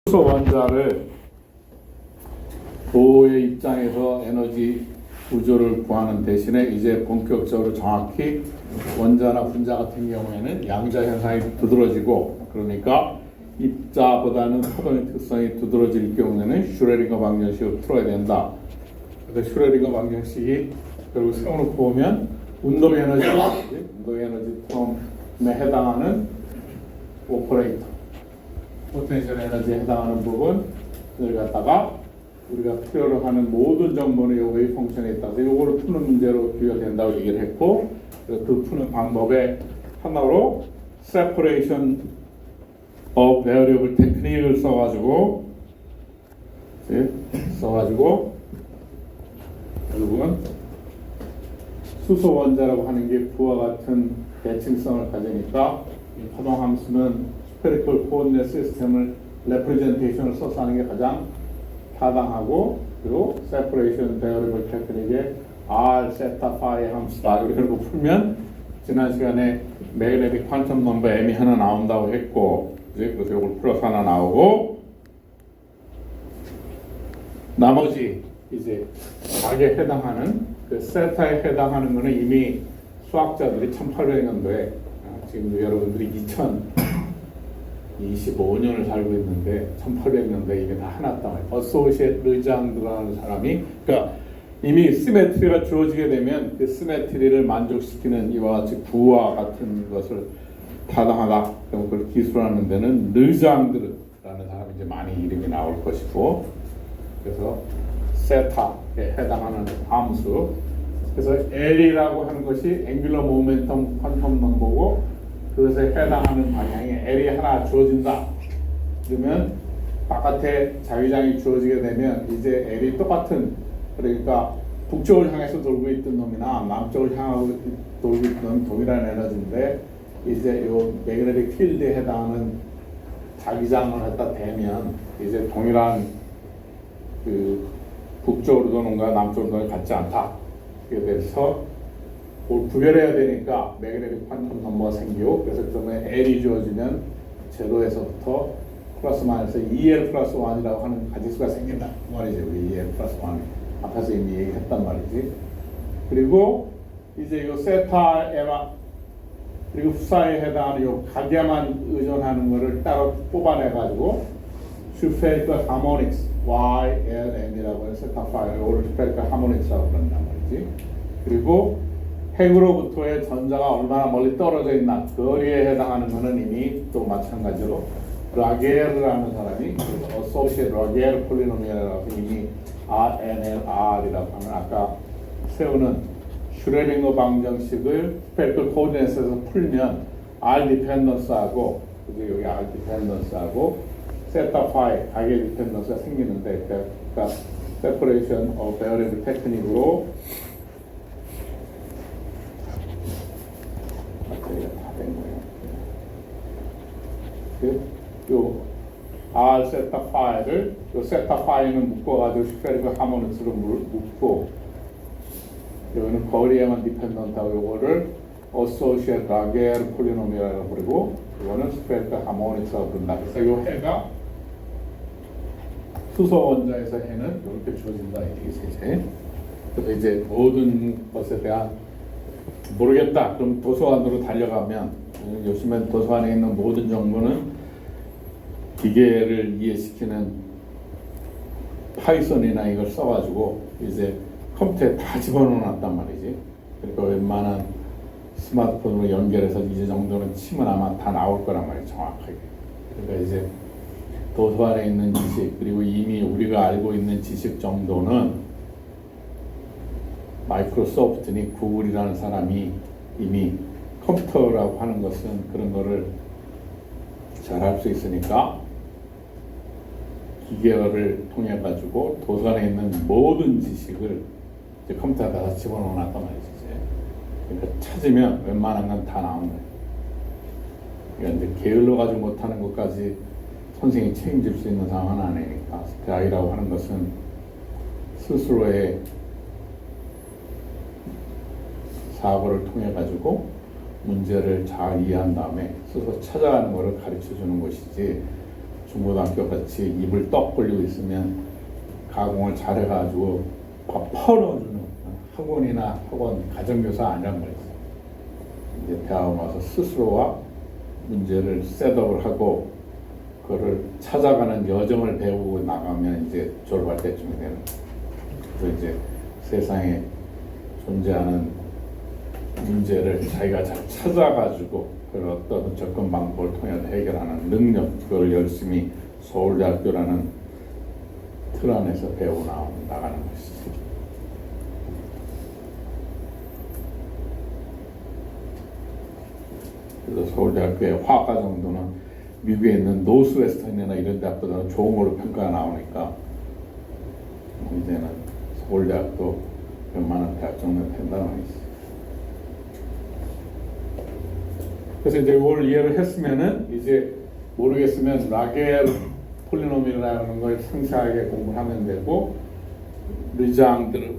수소 원자를 보호의 입장에서 에너지 구조를 구하는 대신에 이제 본격적으로 정확히 원자나 분자 같은 경우에는 양자 현상이 두드러지고, 그러니까 입자보다는 파동의 특성이 두드러질 경우에는 슈레딩거 방정식을 풀어야 된다. 그래서 슈레딩거 방정식이 결국 세워놓고 보면 운동 에너지 텀에 해당하는 오퍼레이터, 포텐셜 에너지에 해당하는 부분을 갖다가 우리가 필요로 하는 모든 정보는 이 웨이브 펑션에 있다서 이거를 푸는 문제로 비교된다고 얘기를 했고, 그래서 그 푸는 방법의 하나로 separation of variable 테크닉을 써가지고 결국은 수소 원자라고 하는 게 부와 같은 대칭성을 가지니까 이 파동 함수는 스페리컬 코오디네이트 시스템을 레프레젠테이션을 써서 하는 게 가장 타당하고, 그리고 세퍼레이션 베어리블 테크닉의 R 세타 파이 함수다. 그리고 풀면 지난 시간에 매그네틱 퀀텀 넘버 M이 하나 나온다고 했고, 그래서 이걸 플러스 하나 나오고, 나머지 이제 각에 해당하는 그 세타에 해당하는 거는 이미 수학자들이 1800년도에 지금 여러분들이 2025년을 살고 있는데 1800년도에 이게 다 해놨단 말이에요. 어소시에이트 르장드라는 사람이, 그러니까 이미 시메트리가 주어지게 되면 그 시메트리를 만족시키는 이와 같이 부와 같은 것을 타당하다. 그럼 그걸 기술하는 데는 르장드라는 사람이 이제 많이 이름이 나올 것이고, 그래서 세타에 해당하는 함수, 그래서 L이라고 하는 것이 앵귤러 모멘텀 퀀텀 넘버고, 그것에 해당하는 방향에 L이 하나 주어진다. 그러면 바깥에 자기장이 주어지게 되면 이제 L이 똑같은, 그러니까 북쪽을 향해서 돌고 있던 놈이나 남쪽을 향하고 돌고 있던 동일한 에너지인데, 이제 요 매그네틱 필드에 해당하는 자기장을 갖다 대면 이제 동일한 그 북쪽으로 도는 거야 남쪽으로 도는 같지 않다. 그래서 그걸 구별해야 되니까 매그네틱 퀀텀 넘버가 생기고, 그래서 그러면 L이 주어지면 제로에서부터 플러스 마이너스 2L 플러스 1이라고 하는 가지수가 생긴다. 그 말이지. 우리 2L 플러스 1 앞에서 이미 얘기했단 말이지. 그리고 이제 이 세타에만, 그리고 후사에 해당하는 이 각에만 의존하는 거를 따로 뽑아내가지고 슈페리컬 하모닉스 Y, L, M이라고 해서 세타 파일을 이걸 슈페리컬 하모닉스라고 그런단 말이지. 그리고 핵으로부터의 전자가 얼마나 멀리 떨어져 있나, 거리에 해당하는 것은 이미 또 마찬가지로 라게르라는 사람이 어소시에이트 라게르 폴리노미얼이라고 이미 RNLR이라고 하면 아까 세우는 슈레딩거 방정식을 스페리컬 코오디네이트에서 풀면 R 디펜던스하고, 여기 R 디펜던스하고 세타 파이 각의 디펜던스가 생기는데, 그러니까 세퍼레이션 오브 베어리블 테크닉으로 요 R 세타 파이를, 요 세타 파이는 묶어가지고 스페리컬 하모닉스로 묶고, 여기는 거리에만 디펜던트하고 요거를 어소시에이트 라게르 폴리노미얼이라고 부르고, 이거는 스페리컬 하모닉스라고 부른다. 그래서 요 해가 수소 원자에서 해는 이렇게 주어진다 이게. 그래서 이제 모든 것에 대한 모르겠다. 그럼 도서관으로 달려가면 요즘엔 도서관에 있는 모든 정보는 기계를 이해시키는 파이썬이나 이걸 써가지고 이제 컴퓨터에 다 집어넣어놨단 말이지. 그러니까 웬만한 스마트폰으로 연결해서 이제 정도는 치면 아마 다 나올 거란 말이에요, 정확하게. 그러니까 이제 도서관에 있는 지식, 그리고 이미 우리가 알고 있는 지식 정도는 마이크로소프트니 구글이라는 사람이 이미 컴퓨터라고 하는 것은 그런 거를 잘 할 수 있으니까 기계를 통해 가지고 도서관에 있는 모든 지식을 이제 컴퓨터에다 집어넣어 놨단 말이지. 그러니까 찾으면 웬만한 건 다 나온 거예요. 그러니까 이제 게을러 가지고 못하는 것까지 선생님이 책임질 수 있는 상황은 아니니까, 스타일이라고 하는 것은 스스로의 사고를 통해 가지고 문제를 잘 이해한 다음에 스스로 찾아가는 것을 가르쳐 주는 것이지, 중고등학교 같이 입을 떡 벌리고 있으면 가공을 잘해가지고 밥 퍼넣어주는 학원이나 학원 가정교사 아니란 말이지. 이제 대학원 와서 스스로가 문제를 셋업을 하고 그거를 찾아가는 여정을 배우고 나가면 이제 졸업할 때쯤이 되는 거예요. 그래서 이제 세상에 존재하는 문제를 자기가 잘 찾아가지고 그 어떤 접근 방법을 통해서 해결하는 능력, 그걸 열심히 서울대학교라는 틀 안에서 배우고 나가는 것이지. 그래서 서울대학교의 화학과 정도는 미국에 있는 노스웨스턴이나 이런 대학보다는 좋은 걸로 평가가 나오니까 이제는 서울대학도 웬만한 대학 정도는 된다는 말이지. 그래서 이제 이걸 이해를 했으면은 이제 모르겠으면 라겔 폴리노미얼이라는 걸 상세하게 공부하면 되고 르장들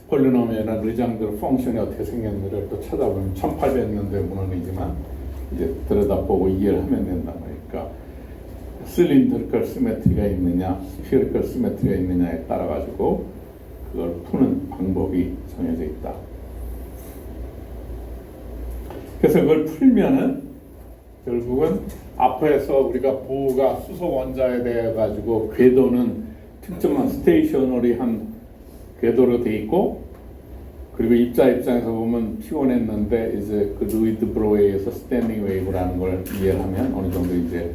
폴리노미얼이나 르장들 펑션이 어떻게 생겼는지를 또 찾아보면 1800년대 문헌이지만 이제 들여다보고 이해를 하면 된단 말이니까 실린더리컬 시메트리가 있느냐 스피리컬 시메트리가 있느냐에 따라 가지고 그걸 푸는 방법이 정해져 있다. 그래서 그걸 풀면은 결국은 앞에서 우리가 보호가 수소 원자에 대해 가지고 궤도는 특정한 스테이셔너리한 궤도로 돼 있고 그리고 입장에서 보면 피곤했는데 이제 그 루이드 브로에에서 스탠딩 웨이브라는 걸 이해하면 어느 정도 이제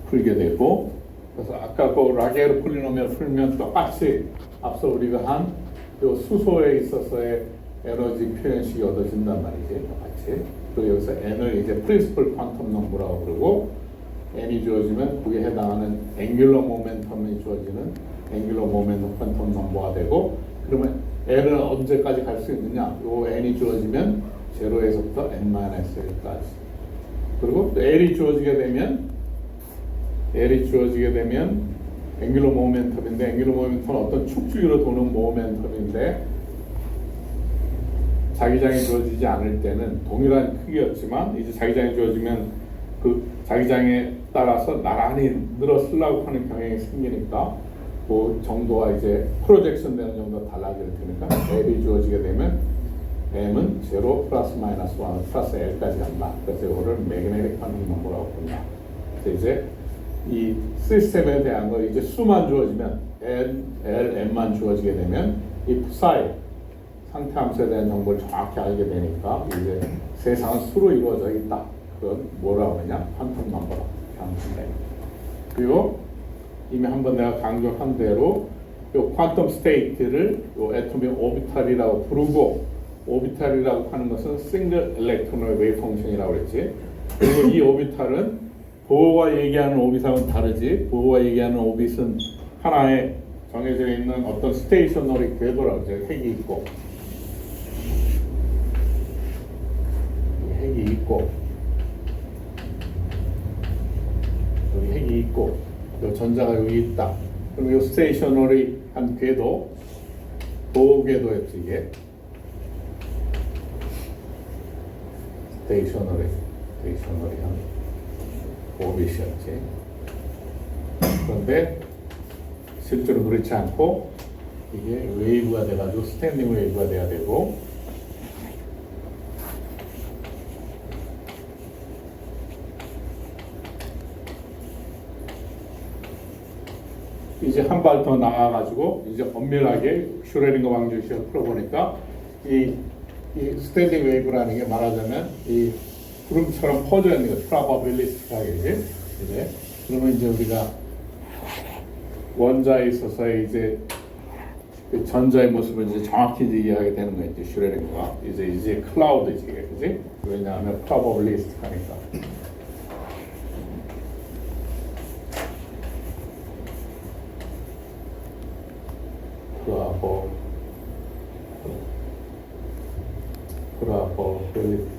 풀게 되고 그래서 아까 그 라겔 폴리노미얼 풀면 똑같이 앞서 우리가 한 요 수소에 있어서의 에너지 표현식이 얻어진단 말이지 똑같이. 그리고 여기서 n을 이제 프린시플 퀀텀 넘버라고 그러고 n이 주어지면 그에 해당하는 앵귤러 모멘텀이 주어지는 앵귤러 모멘텀 퀀텀 넘버가 되고 그러면 n은 언제까지 갈 수 있느냐? 요 n이 주어지면 0에서부터 n-1까지. 그리고 또 l이 주어지게 되면 앵귤러 모멘텀인데 앵귤러 모멘텀은 어떤 축주기로 도는 모멘텀인데 자기장이 주어지지 않을 때는 동일한 크기였지만 이제 자기장이 주어지면 그 자기장에 따라서 나란히 늘어서려고 하는 경향이 생기니까 그 정도가 이제 프로젝션 되는 정도가 달라질 테니까 L이 주어지게 되면 M은 0 플러스 마이너스 1 플러스 L까지 간다. 그래서 이거를 매그네틱 퀀텀 넘버라고 본다. 그래서 이제 이 시스템에 대한 거 이제 수만 주어지면 N, L, M만 주어지게 되면 이 사이 상태 함수에 대한 정보를 정확히 알게 되니까 이제 세상은 수로 이루어져 있다. 그건 뭐라고 하냐? 퀀텀 넘버라고 하는데 그리고 이미 한번 내가 강조한 대로 요 퀀텀 스테이트를 요 애톰의 오비탈이라고 부르고 오비탈이라고 하는 것은 싱글 일렉트론의 웨이브 펑션이라고 그랬지. 그리고 이 오비탈은 보호가 얘기하는 오빗하고는 다르지. 보호가 얘기하는 오빗은 하나의 정해져 있는 어떤 스테이셔너리 궤도라고 이제 핵이 있고 여기 핵이 있고 요 전자가 여기 있다. 그럼 요 스테이셔너리 한 궤도 보호 궤도였지 이게 스테이셔너리 한 오빗이었지. 그런데 실제로 그렇지 않고 이게 웨이브가 돼가지고 스탠딩 웨이브가 돼야 되고 이제 한 발 더 나아가지고 이제 엄밀하게 슈레딩거 방정식을 풀어보니까 이 스탠딩 웨이브라는 게 말하자면 이 구름처럼 퍼져 있는 거 프라바빌리스틱하게 이제 그러면 이제 우리가 원자에 있어서의 이제 그 전자의 모습을 이제 정확히 이해하게 되는 거예요. 이제 슈레딩거가 이제 클라우드지, 그지? 왜냐하면 프라바빌리스틱하니까. 프라바빌리스틱.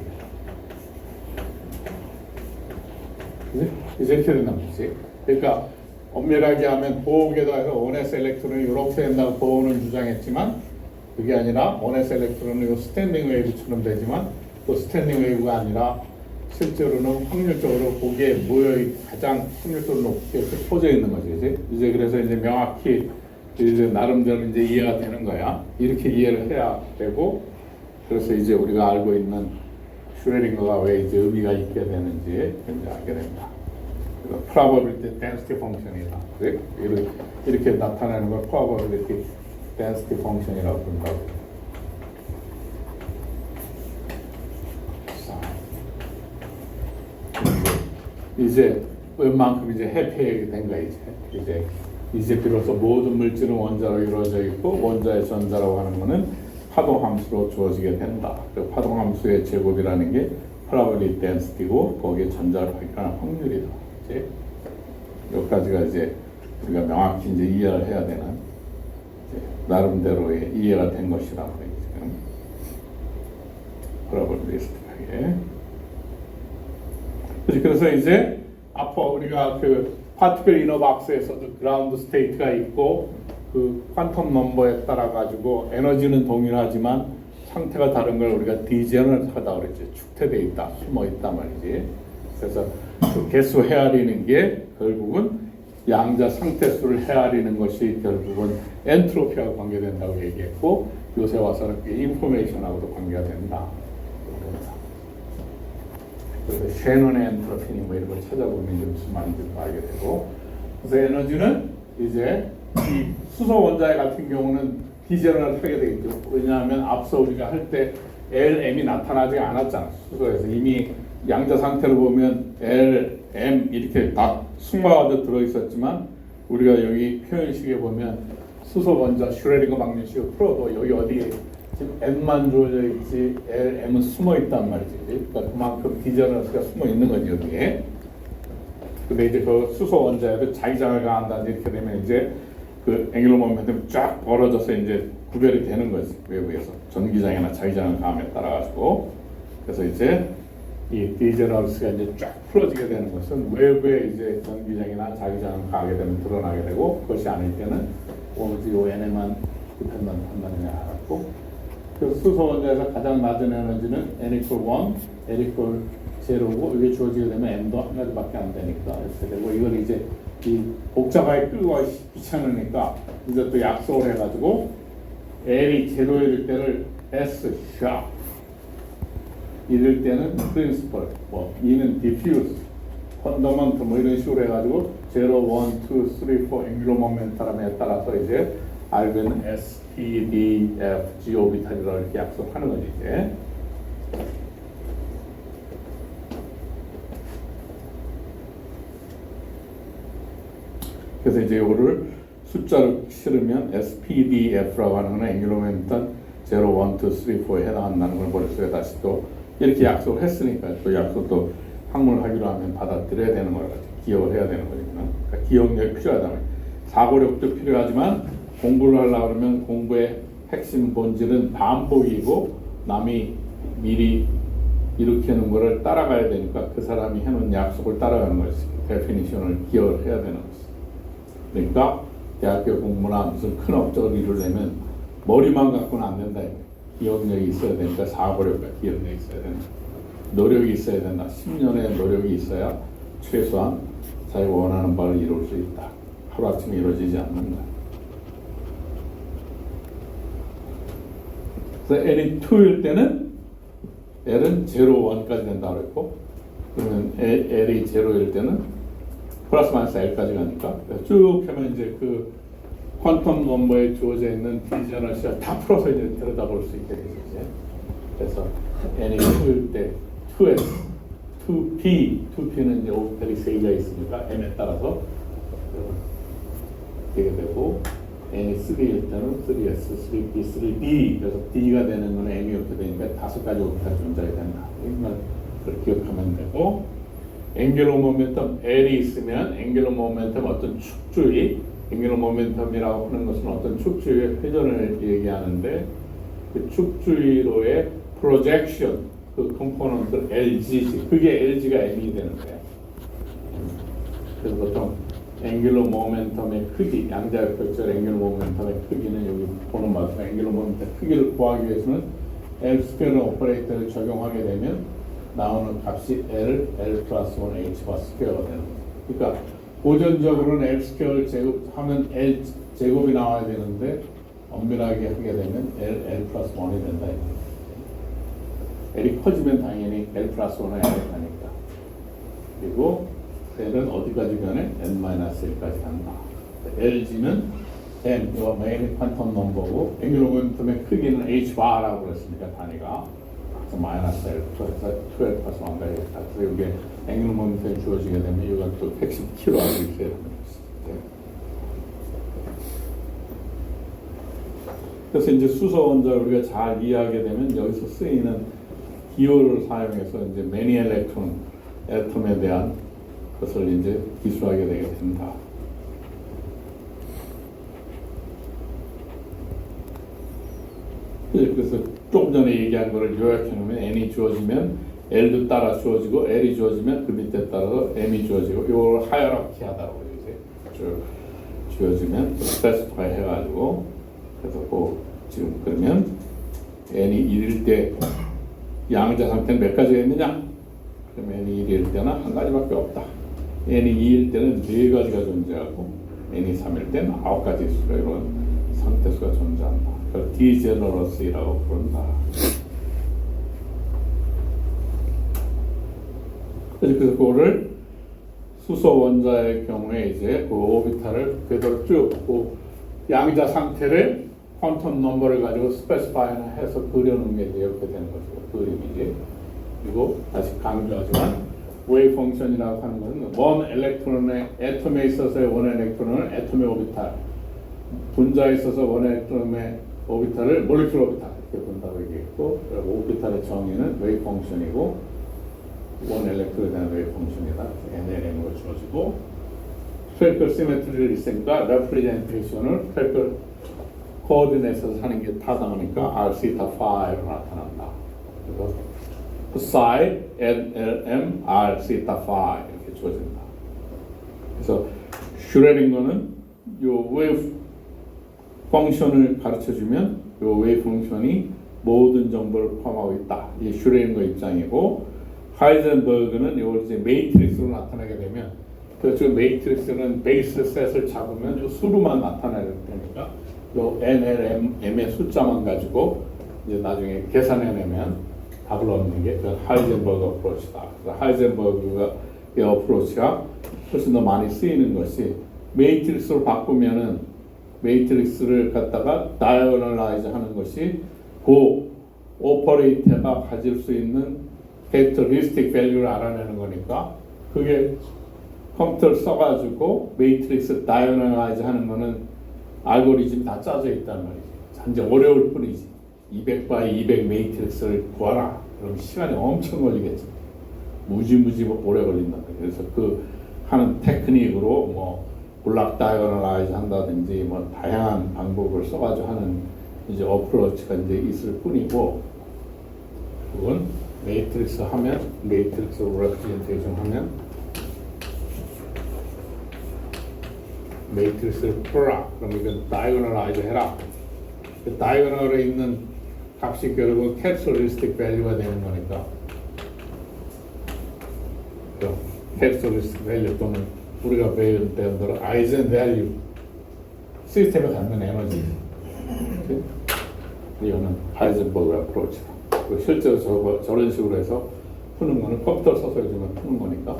이제 이렇게 된단 말이지. 그러니까 엄밀하게 하면 보호궤도에서 원S 일렉트론이 이렇게 된다고 보호는 주장했지만 그게 아니라 원S 일렉트론은 이 스탠딩 웨이브처럼 되지만 또 스탠딩 웨이브가 아니라 실제로는 확률적으로 거기에 가장 확률적으로 높게 퍼져 있는 거죠. 이제 그래서 이제 명확히 이제 나름대로 이제 이해가 되는 거야. 이렇게 이해를 해야 되고, 그래서 이제 우리가 알고 있는 슈레딩거가 왜 이제 의미가 있게 되는지 이제 알게 됩니다. 그래서 probability density function이다. 그래? 이렇게 나타내는 걸 probability density function이라고 부른다고. 이제 웬만큼 이제 해피하게 된 거야. 이제 비로소 모든 물질은 원자로 이루어져 있고 원자의 전자라고 하는 것은 파동함수로 주어지게 된다. 그 파동함수의 제곱이라는 게 probability density고 거기에 전자를 발견할 확률이다. 이제 여기까지가 이제 우리가 명확히 이제 이해를 해야 되는 나름대로의 이해가 된 것이라고 해요. 지금 probabilistic하게. 그래서 이제 앞으로 우리가 그 파티클 이너 박스에서도 그라운드 스테이트가 있고 그 퀀텀 넘버에 따라 가지고 에너지는 동일하지만 상태가 다른 걸 우리가 디제너럴하다 그랬지. 축퇴돼 있다, 숨어 있다 말이지. 그래서 그 개수 헤아리는 게 결국은 양자 상태수를 헤아리는 것이 결국은 엔트로피하고 관계된다고 얘기했고 요새 와서는 그 인포메이션하고도 관계가 된다. 그래서 셰넌의 엔트로피니 뭐 이런 걸 찾아보면 이제 무슨 말인지 알게 되고, 그래서 에너지는 이제 이 수소 원자의 같은 경우는 디제너럴 하게 돼 있죠. 왜냐하면 앞서 우리가 할 때 LM이 나타나지 않았잖아. 수소에서 이미 양자 상태로 보면 L, M 이렇게 다 승마가도 들어 있었지만 우리가 여기 표현식에 보면 수소 원자 슈레딩거 방정식을 풀어도 여기 어디에 지금 M만 주어져 있지 L, M은 숨어 있단 말이지. 그러니까 그만큼 디제너럴스가 숨어 있는 거지 여기에. 근데 이제 그 수소 원자에도 자기장을 가한다 이렇게 되면 이제 그 앵귤러 모멘텀이 쫙 벌어져서 이제 구별이 되는 거지 외부에서 전기장이나 자기장을 가함에 따라 가지고. 그래서 이제 이 디제너럴스가 이제 쫙 풀어지게 되는 것은 외부에 이제 전기장이나 자기장을 가하게 되면 드러나게 되고 그것이 아닐 때는 오로지 ON에만 디펜던트 한다는 알았고. 그래서 수소 원자에서 가장 낮은 에너지는 n equal 1, n equal 0고 이게 주어지게 되면 m도 한 가지밖에 안 되니까 이렇게 되고 이걸 이제 이 복잡하게 끌고 귀찮으니까 이제 또 약속을 해가지고 L이 제로일 때를 S 샵 이럴 때는 principal 뭐 E는 diffuse fundamental 뭐 이런 식으로 해가지고 0, 1, 2, 3, 4 앵귤러 모멘텀에 따라서 이제 알고는 S, P, D, F, G 오비탈이라고 이렇게 약속하는 거지 이제. 그래서 이제 이거를 숫자를 실으면 S, P, D, F라고 하는 거는 앵귤러 모멘텀 0, 1, 2, 3, 4에 해당한다는 걸 머릿속에 다시 또 이렇게 약속을 했으니까 또 약속도 학문하기로 하면 받아들여야 되는 거라 기억을 해야 되는 거니까. 그러니까 기억력이 필요하다. 사고력도 필요하지만 공부를 하려고 그러면 공부의 핵심 본질은 반복이고 남이 미리 이렇게 하는 거를 따라가야 되니까 그 사람이 해놓은 약속을 따라가는 것이 데피니션을 기억을 해야 되는 것이. 그러니까 대학교 공부나 무슨 큰 업적을 이루려면 머리만 갖고는 안 된다. 기억력이 있어야 되니까 사고력과 기억력이 있어야 된다. 노력이 있어야 된다. 10년의 노력이 있어야 최소한 자기가 원하는 바를 이룰 수 있다. 하루아침에 이루어지지 않는다. 그래서 L이 2일 때는 L은 0, 1까지 된다고 했고 그러면 L이 0일 때는 플러스 마이너스 L까지 가니까 쭉 하면 이제 그 퀀텀 넘버에 주어져 있는 디제너럴스가 다 풀어서 이제 들여다볼 수 있게 되죠. 그래서 N이 2일 때 2S, 2P는 이제 오비탈이 3개가 있으니까 N에 따라서 되게 되고 N이 3일 때는 3S, 3P, 3D 그래서 D가 되는 건 M이 이렇게 되니까 5가지 오비탈 존재가 된다. 이걸 기억하면 되고 앵귤러 모멘텀 L이 있으면 앵귤러 모멘텀 어떤 축주의 앵귤러 모멘텀이라고 하는 것은 어떤 축주의 회전을 얘기하는데 그 축주의로의 프로젝션 그 컴포넌트 LG 그게 LG가 M이 되는 거야. 그래서 보통 앵귤러 모멘텀의 크기, 양자역학적 앵귤러 모멘텀의 크기는 여기 보는 바처럼 앵귤러 모멘텀 크기를 구하기 위해서는 L 스퀘어 오퍼레이터를 적용하게 되면 나오는 값이 L 플러스 1 H바 스퀘어가 되는 거죠. 그러니까 고전적으로는 L 스퀘어를 제곱하면 L 제곱이 나와야 되는데 엄밀하게 하게 되면 L 플러스 1이 된다. L이 커지면 당연히 L 플러스 1은 L이 가니까. 그리고 L은 어디까지 가네? N-1까지 간다. LG는 N, 이거 메인 퀀텀 넘버고 앵귤러 모멘텀의 크기는 H바라고 그랬으니까 단위가 그래서 마이너스 L, 12 플러스 1가 되겠다. 그래서 이게 앵귤러 모멘텀이 주어지게 되면 이거 또 핵심 키로 알고 있어야 됩니다. 그래서 이제 수소 원자를 우리가 잘 이해하게 되면 여기서 쓰이는 기호를 사용해서 이제 매니 엘렉트론 애톰에 대한 것을 이제 기술하게 되게 된다. 그래서 조금 전에 얘기한 거를 요약해 놓으면 N이 주어지면 L도 따라 주어지고 L이 주어지면 그 밑에 따라서 M이 주어지고 이걸 하이어라키 하다고 이제 주어지면 스페시파이 해가지고 그래서 지금 그러면 N이 1일 때 양자 상태는 몇 가지가 있느냐? 그럼 N이 1일 때는 한 가지밖에 없다. N이 2일 때는 4가지가 존재하고 N이 3일 때는 9가지 수가 이런 상태수가 존재한다. 그걸 디제너러스라고 부른다. 그래서 그거를 수소 원자의 경우에 이제 그 오비탈을 그대로 쭉 양자 상태를 퀀텀 넘버를 가지고 스페시파이나 해서 그려놓은 게 이렇게 되는 거죠. 그림이지. 그리고 다시 강조하지만 웨이브 펑션이라고 하는 것은 원 엘렉트론의 애톰에 있어서의 원 엘렉트론은 애톰의 오비탈, 분자에 있어서 원 엘렉트론의 오비탈을 몰리큘러 오비탈 이렇게 본다고 얘기했고, 오비탈의 정의는 웨이브 펑션이고 원 엘렉트론에 대한 웨이브 펑션이다. NLM으로 주어지고 스페리컬 시메트리를 있으니까 레프리젠테이션을 스페리컬 코어디네이트에서 하는 게 타당하니까 R 시타 5로 나타난다. 그래서 psi NLM R 시타 5 이렇게 주어진다. 그래서 슈레딩거는 요 웨이브 펑션을 가르쳐주면 요 웨이브 펑션이 모든 정보를 포함하고 있다. 이게 슈레딩거 입장이고, 하이젠버그는 이걸 이제 매트릭스로 나타내게 되면, 그래서 매트릭스는 베이스 셋을 잡으면 요 수로만 나타내야 되니까 요 NLM의 숫자만 가지고 이제 나중에 계산해내면 답을 얻는 게 그 하이젠버그 어프로치다. 하이젠버그의 어프로치가 훨씬 더 많이 쓰이는 것이 매트릭스로 바꾸면은 매트릭스를 갖다가 다이어널라이즈 하는 것이 그 오퍼레이터가 가질 수 있는 캐릭터리스틱 밸류를 알아내는 거니까, 그게 컴퓨터를 써가지고 매트릭스 다이어널라이즈 하는 거는 알고리즘이 다 짜져 있단 말이지. 단지 어려울 뿐이지. 200 200 매트릭스를 구하라. 그럼 시간이 엄청 걸리겠지. 무지무지 오래 걸린다. 그래서 그 하는 테크닉으로 뭐 블락 다이어널라이즈 한다든지 뭐 다양한 방법을 써가지고 하는 이제 어프로치가 이제 있을 뿐이고, 그건 매트릭스 하면 매트릭스 레프레젠테이션 하면 매트릭스를 풀어라. 그럼 이건 다이어널라이즈 해라. 그 다이어널에 있는 값이 결국 캐릭터리스틱 밸류가 되는 거니까, 캐릭터리스틱 밸류 또는 우리가 배운 대로 아이젠 밸류 시스템에 갖는 에너지. 이거는 하이젠버그 어프로치다. 실제로 저런 식으로 해서 푸는 거는 컴퓨터 써서 요즘은 푸는 거니까.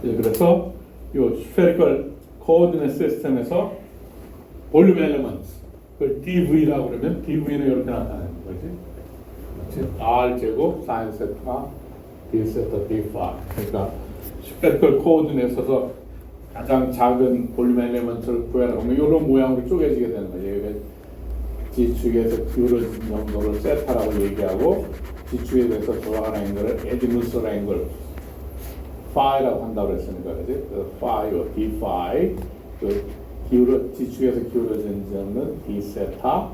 그래서 이 스페리컬 코어디네이트 시스템에서 볼륨 엘리먼트, 그걸 DV라고 그러면 DV는 이렇게 나타나는 거지. R 제곱 사인 세타 D 세타 D5. 그러니까 스페리컬 코어디네이트에서 가장 작은 볼륨 엘리먼트를 구해라 그러면 이런 모양으로 쪼개지게 되는 거지. 지축에서 기울어진 정도를 세타라고 얘기하고, 지축에 대해서 돌아가는 앵글을 에지무스 앵글 파이라고 한다고 그랬으니까, 그지? 파이와 D 파이, 그 지축에서 기울어진 점은 D 세타,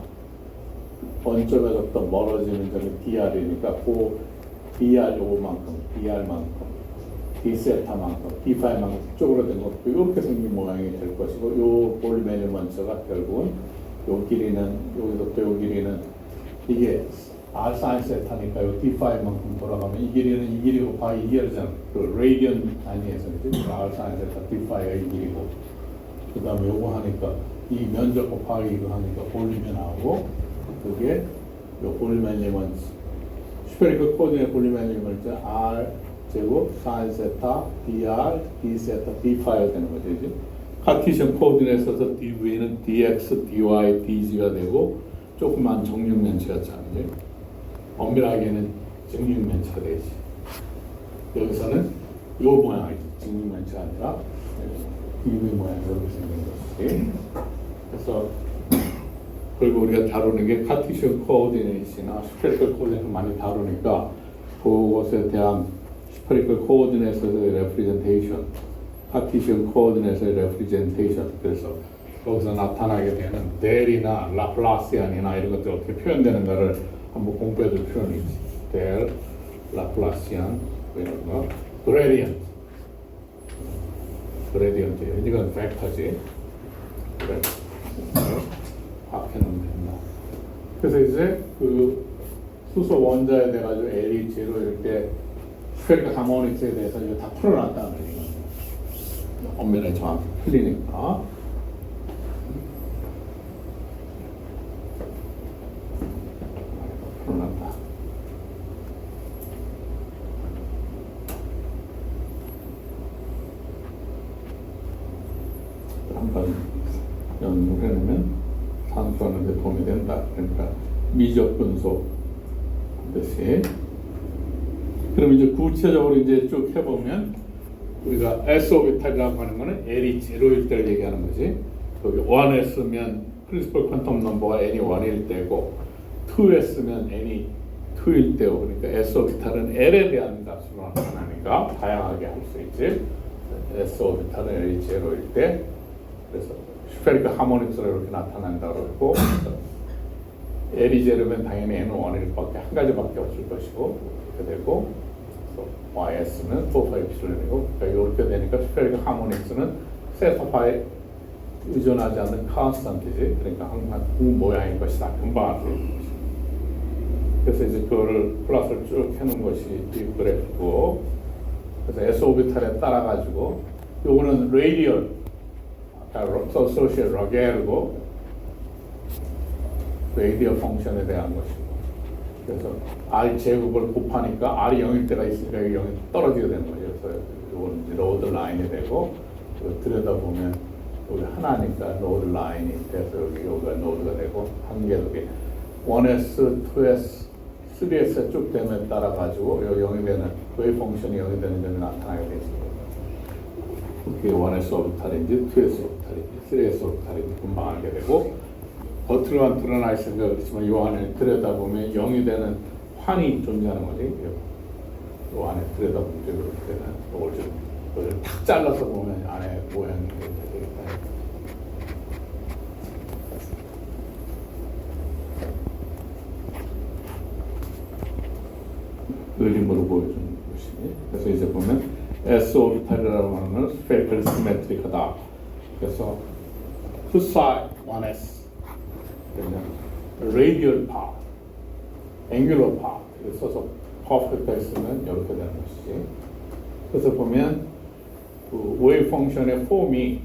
원점에서부터 멀어지는 점이 DR이니까 그 DR 요만큼, DR만큼 D세타만큼, D5만큼 쪼그라든 거 이렇게 생긴 모양이 될 것이고 요 볼륨 엘리먼트가 결국은 요 길이는 여기서부터 요 길이는 이게 R 사인 세타니까 요 D5만큼 돌아가면 이 길이는 이 길이 곱하기 이 길이잖아. 그 레이디언 단위에서 그지? R 사인 세타 D5가 이 길이고 그 다음에 요거 하니까 이 면적 곱하기 이거 하니까 볼륨이 나오고 그게 요 볼륨 엘리먼트 스페리컬 코디네이트 볼륨 엘리먼트 R 제곱 사인 세타 dr d 세타 d5가 되는 거죠. 이제 카티션 코디네이트에서 dv는 dx, dy, dg가 되고 조그만 정육면체였잖아요. 엄밀하게는 정육면체가 되지. 여기서는 요 모양이지. 정육면체가 아니라 dv 모양 이렇게 생긴 것이지. 그래서 그리고 우리가 다루는 게 카티션 코디네이트나 스페리컬 코디네이트 많이 다루니까 그것에 대한 스페리컬 코디네이트의 레프리젠테이션, 카티션 코디네이트의 레프리젠테이션. 그래서 거기서 나타나게 되는 델이나 라플라시안이나 이런 것들 어떻게 표현되는가를 한번 공부해줄 필요는 있지. 델, 라플라시안 이런 거, 그레디언트, 그레디언트 이건 벡터지. 그래, 합해놓으면 된다. 그래서 이제 그 수소 원자에 대해 가지고 LH로 이렇게 스페리컬 하모닉스에 대해서 이거 다 풀어놨다는 얘기입니다. 엄밀하게 정확히 풀리니까. 풀어놨다. 한번 연구해놓으면 산수하는 데 도움이 된다. 그러니까 미적 분소 뜻이. 그럼 이제 구체적으로 이제 쭉 해보면 우리가 S 오비탈이라고 하는 거는 L이 0일 때를 얘기하는 거지. 여기 1S면 프린시플 퀀텀 넘버가 N이 1일 때고 2S면 N이 2일 때고 그러니까 S 오비탈은 L에 대한 값으로 나타나니까 다양하게 할 수 있지. S 오비탈은 L이 0일 때 그래서 스페리컬 하모닉스로 이렇게 나타난다고 그러고 L이 0면 당연히 N은 1일 밖에 한 가지밖에 없을 것이고 이렇게 되고 YS는 4, 5, P이고 그러니까 이렇게 되니까 스페리컬 하모닉스는 세타파에 의존하지 않는 컨스턴트지. 그러니까 항상 그 모양인 것이다. 금방 알수 있는 것이다. 그래서 이제 그거를 플러스를 쭉 해놓은 것이 이 그래프고 그래서 S 오비탈에 따라 가지고 요거는 레디얼 소셜 러겔이고 레디얼 펑션에 대한 것이고 그래서 R 제곱을 곱하니까 R이 0일 때가 있으니까 0이 떨어지게 되는 거죠. 그래서 이건 이제 로드 라인이 되고 들여다보면 여기 하나니까 로드 라인이 돼서 여기가 노드가 되고 한 개, 두 개 1S, 2S, 3S에 쭉 됨에 따라 가지고 여기 0이 되는 웨이브 펑션이 0이 되는 점이 나타나게 되어 있습니다. 그게 1S 오비탈인지 2S 오비탈인지 3S 오비탈인지 금방 알게 되고 겉으로만 드러나 있으니까 그렇지만 이 안에 들여다보면 0이 되는 환이 존재하는 거지. 이 안에 들여다보면 그렇게 되는 이걸 탁 잘라서 보면 안에 모양이 되겠다. 그림으로 보여주는 것이. 그래서 이제 보면 S 오비탈이라고 하는 건 스페리컬 시메트리크다. 그래서 two side 1S radial part, angular part 써서 퍼펙트 했으면 이렇게 되는 것이지. 그래서 보면 그 웨이브 펑션의 폼이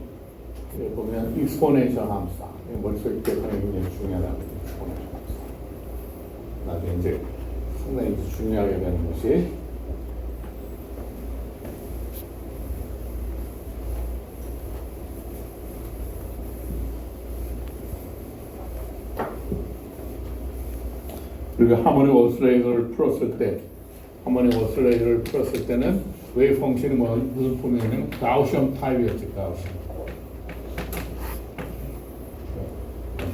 보면 익스포넨셜 함수다. 머릿속에 기억하는 게 굉장히 중요하다는 거죠. 익스포넨셜 함수. 나중에 이제 상당히 중요하게 되는 것이 우리가 하모닉 오슬레이터를 풀었을 때 하모닉 오슬레이터를 풀었을 때는 웨이브 펑션이 무슨 폼이냐면 가우시엄 타입이었지. 가우시엄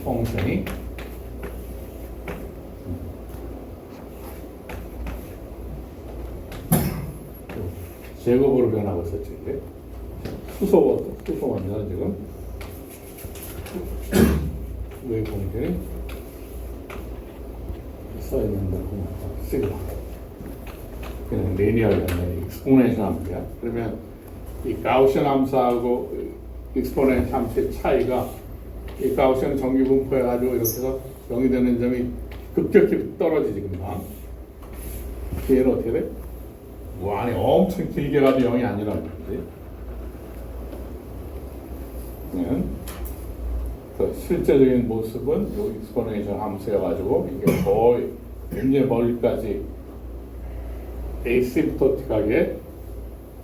펑션이 제곱으로 변하고 있었지. 이제 수소 원자는 지금 웨이브 펑션이 써있는데 시그마 그냥 리니어가 익스포넨셜 함수야. 그러면 이 가우시안 함수하고 익스포넨셜 함수의 차이가 이 가우시안 정규 분포해가지고 이렇게 해서 0이 되는 점이 급격히 떨어지지 금방. 얘는 어떻게 돼? 뭐 안에 엄청 길게 가도 0이 아니라는 거지. 실제적인 모습은 이 익스포넨셜 함수여가지고 이게 거의 굉장히 멀리까지 에이시프토틱하게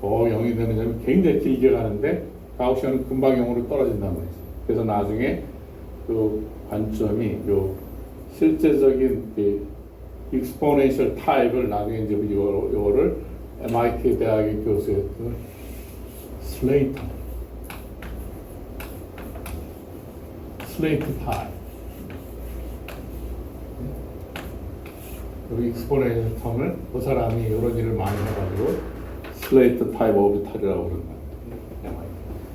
거의 0이 되는 점이 굉장히 길게 가는데 가우시안은 금방 0으로 떨어진단 말이지. 그래서 나중에 그 관점이 요 실제적인 그 익스포넨셜 타입을 나중에 이제 이거를 MIT 대학의 교수였던 슬레이터 타입. 이 익스포넨셜 텀을 그 사람이 이런 일을 많이 해가지고 슬레이트 타입 오비탈이라고 그런다.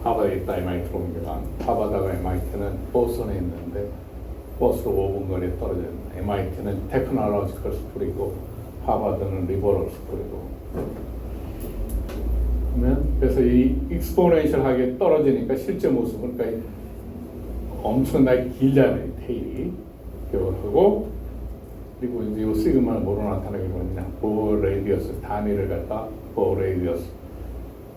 하버드에 있다 MIT로 옮겨간. 하버드가 MIT는 보스턴에 있는데 버스로 5분 거리에 떨어져 있는. MIT는 테크놀로지컬 스쿨이고 하버드는 리버럴 스쿨이고. 그러면 그래서 이 익스포넨셜하게 떨어지니까 실제 모습은 그러니까 엄청나게 길잖아요, 테일이. 기억을 하고, 그리고 이제 이 시그마를 뭐로 나타내게 되느냐. 보어 레이디어스 단위를 갖다 보어 레이디어스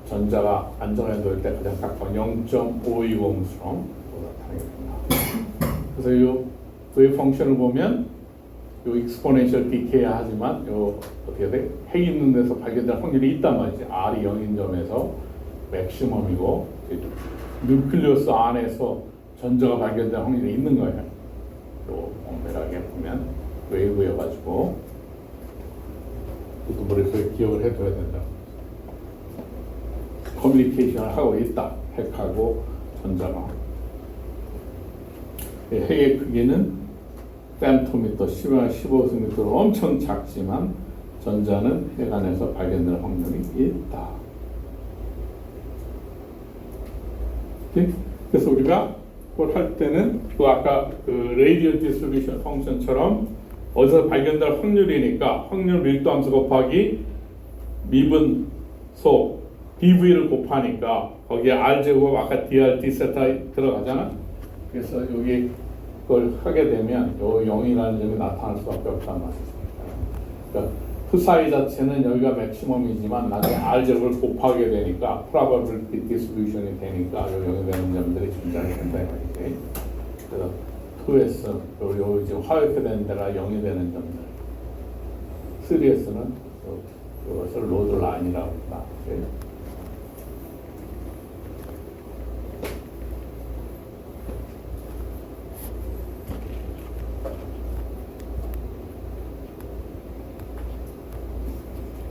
전자가 안정에 놓을 때 가장 가까운 0.520수로 나타내게 됩니다. 그래서 이 웨이브 펑션을 보면 이 익스포넨셜 디케이 하지만 요 어떻게 돼? 핵 있는 데서 발견될 확률이 있단 말이지. R이 0인 점에서 맥시멈이고 뉴클리어스 안에서 전자가 발견될 확률이 있는 거예요. 또 엄밀하게 보면 웨이브여가지고 그것도 머릿속에 기억을 해둬야 된다. 커뮤니케이션을 하고 있다. 핵하고 전자가. 핵의 크기는 fem토미터 15승미터로 엄청 작지만 전자는 핵 안에서 발견될 확률이 있다. 그래서 우리가 그걸 할 때는 그 아까 그 레이디얼 디스트리뷰션 펑션처럼 어디서 발견될 확률이니까 확률 밀도 함수 곱하기 미분소 dv를 곱하니까 거기에 r 제곱 아까 dr d 세타 들어가잖아. 그래서 여기 그걸 하게 되면 요 0이라는 점이 나타날 수밖에 없단 말이죠. 그러니까 푸사이 자체는 여기가 맥시멈이지만 나중에 r 제곱을 곱하게 되니까 probability distribution이 되니까 요 0이 되는 점들이 존재하게 된다 이 말이지. 그래서 2s 요 지금 화이트 된 데가 0이 되는 점들. 3s는 이것을 로드 라인이라고 한다.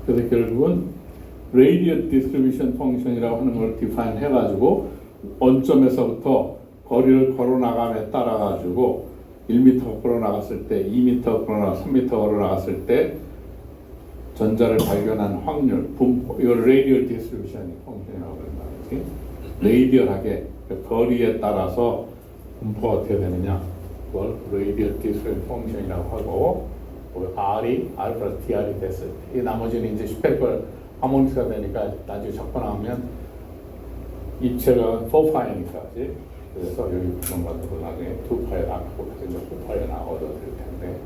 그래서 결국은 radial distribution function이라고 하는 걸 define 해가지고 원점에서부터 거리를 걸어 나감에 따라 가지고 1m 걸어 나갔을 때, 2m 걸어 나가, 3m 걸어 나갔을 때 전자를 발견한 확률, 분포, 이걸 radial distribution function이라고 그런다. 레이디얼하게 거리에 따라서 분포가 어떻게 되느냐, 그걸 radial distribution function이라고 하고. R이 R 플러스 DR이 됐을 때, 이 나머지는 이제 스페리컬 하모니스가 되니까 나중에 적고 나오면 입체가 4파이니까, 그래서 여기 그런 것들을 나중에 2파에 나가고, 그래서 이제 4파에 나오게 될 텐데,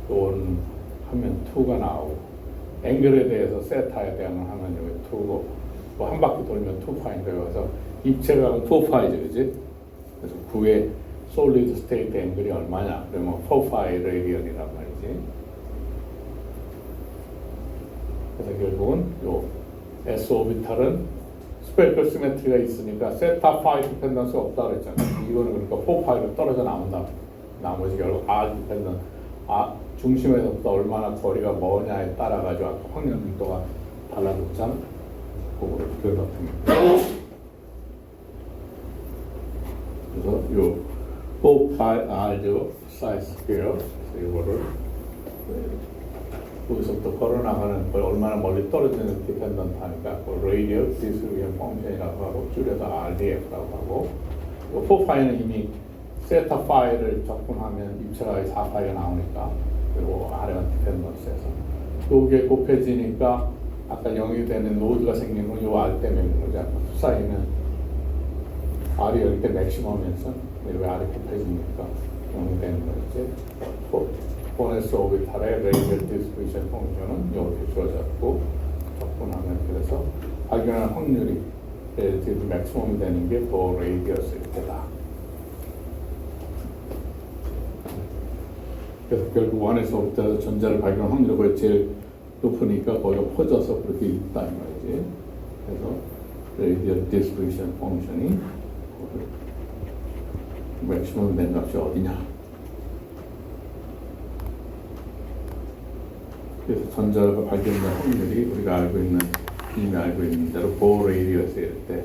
또는 하면 2가 나오고, 앵글에 대해서 세타에 대한 하면 여기 2고, 뭐 한 바퀴 돌면 2파인데, 그래서 입체가 4파이죠, 그지? 그래서 9의 솔리드 스테이트 앵글이 얼마냐? 그러면 4파이 레디언이란 말이지. 그래서 결국은 요 S 오비탈은 스페리컬 시메트리가 있으니까 세타 파이 디펜던스가 없다 그랬잖아요. 이거는 그러니까 4파이로 떨어져 나온다. 나머지 결국 R 디펜던, 중심에서부터 얼마나 거리가 뭐냐에 따라 가지고 아까 확률 밀도가 달라졌잖아. 그거를 그려놨습니다. 그래서 요 4파이 R죠, 사이즈 스퀘어. 그래서 이거를 거기서부터 걸어나가는 걸 얼마나 멀리 떨어지는 디펜던트 하니까 레이디얼 디스트리뷰션 펑션이라고 하고 줄여서 RDF라고 하고, 4파이는 이미 세타 파이를 적분하면 입체가 4파이가 나오니까, 그리고 R은 디펜던스에서 요게 곱해지니까 아까 0이 되는 노드가 생기는 건 요 R 때문에 그런 거죠. 투 사이는 R이 여기 때 맥시멈이면서 왜 R이 곱해지니까 0이 되는 거지. 보너스 오비탈의 레이디얼 디스트리뷰션 펑션은 이렇게 주어졌고 적분하면 그래서 발견할 확률이 렐리티브 맥시멈이 되는 게 더 레이디어스일 때다. 그래서 결국 원에서 오비탈에서 전자를 발견할 확률이 거의 제일 높으니까 거기가 퍼져서 그렇게 있다 이 말이지. 그래서 레이디얼 디스트리뷰션 펑션이 맥시멈 된 값이 어디냐. 그래서 전자가 발견된 확률이 우리가 알고 있는 이미 알고 있는 대로 보어 레이디어스일 때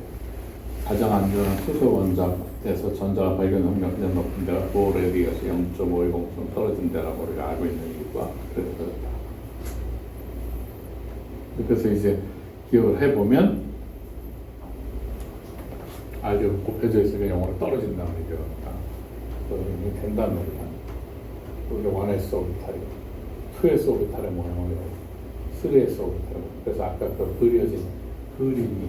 가장 안전한 수소 원자에서 전자가 발견 확률이 가장 높은 데가 보어 레이디어스 0.510좀 떨어진 데라고 우리가 알고 있는 이유가 그래서 이제 기억을 해보면 알죠 곱해져 있으면 영어로 떨어진다는 얘기입니다. 그러면 된다는 얘기가 우리가 1s 오비탈이 2s 오비탈의 모양을 3s 오비탈 그래서 아까 그 그려진 그림이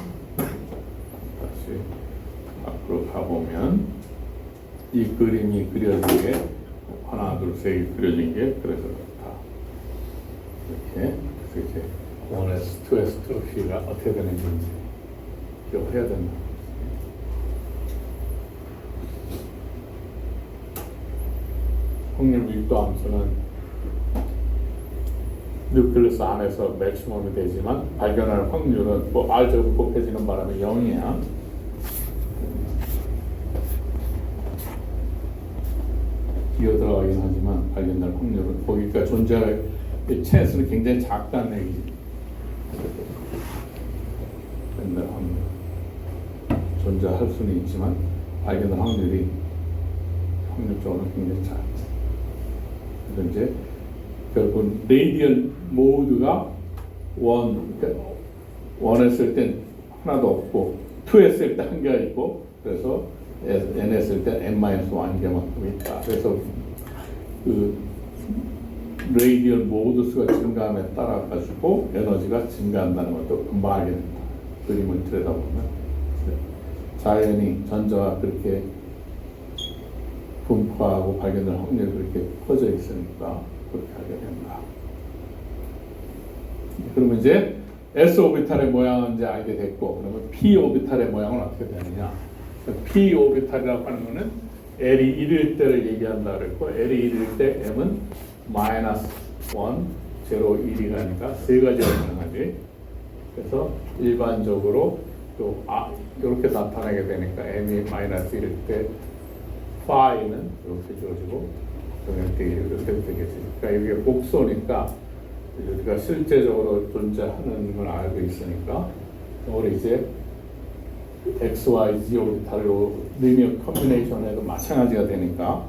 다시 앞으로 가보면 이 그림이 그려진 게 하나 둘 셋 그려진 게 그래서 그렇다. 이렇게 그래서 이제 1s, 2s 트로피가 어떻게 되는지 기억을 해야 된다. 확률 밀도 함수는 뉴클리스 안에서 맥시멈이 되지만 발견할 확률은 뭐 R제곱 곱해지는 바람에 0이야. 기어 들어가긴 하지만 발견될 확률은 거기가 존재할 찬스는 굉장히 작다는 얘기지. 발견될 확률 존재할 수는 있지만 발견될 확률이 확률적으로는 굉장히 작다. 그래서 이제 결국 레이디얼 모드가 원 했을 땐 하나도 없고 2 했을 때 한 개가 있고 그래서 n 했을 때 n-1 개만큼 있다. 그래서 그 레이디얼 모드 수가 증가함에 따라 가지고 에너지가 증가한다는 것도 금방 알게 된다. 그림을 들여다보면 자연히 전자가 그렇게 분포하고 발견될 확률이 그렇게 퍼져 있으니까 그렇게 하게 된다. 그러면 이제 S 오비탈의 모양은 이제 알게 됐고, 그러면 P 오비탈의 모양은 어떻게 되느냐? P 오비탈이라고 하는 거는 L이 1일 때를 얘기한다 그랬고, L이 1일 때 M은 마이너스 1, 0, 1이 가니까 세 가지가 가능하지. 그래서 일반적으로 또 이렇게 나타나게 되니까 M이 마이너스 1일 때 파이는 이렇게 주어지고 이렇게 되겠지. 그러니까 이게 복소니까 우리가 실제적으로 존재하는 걸 알고 있으니까 우리 이제 X, Y, Z 오비탈로 리니어 컴비네이션에도 마찬가지가 되니까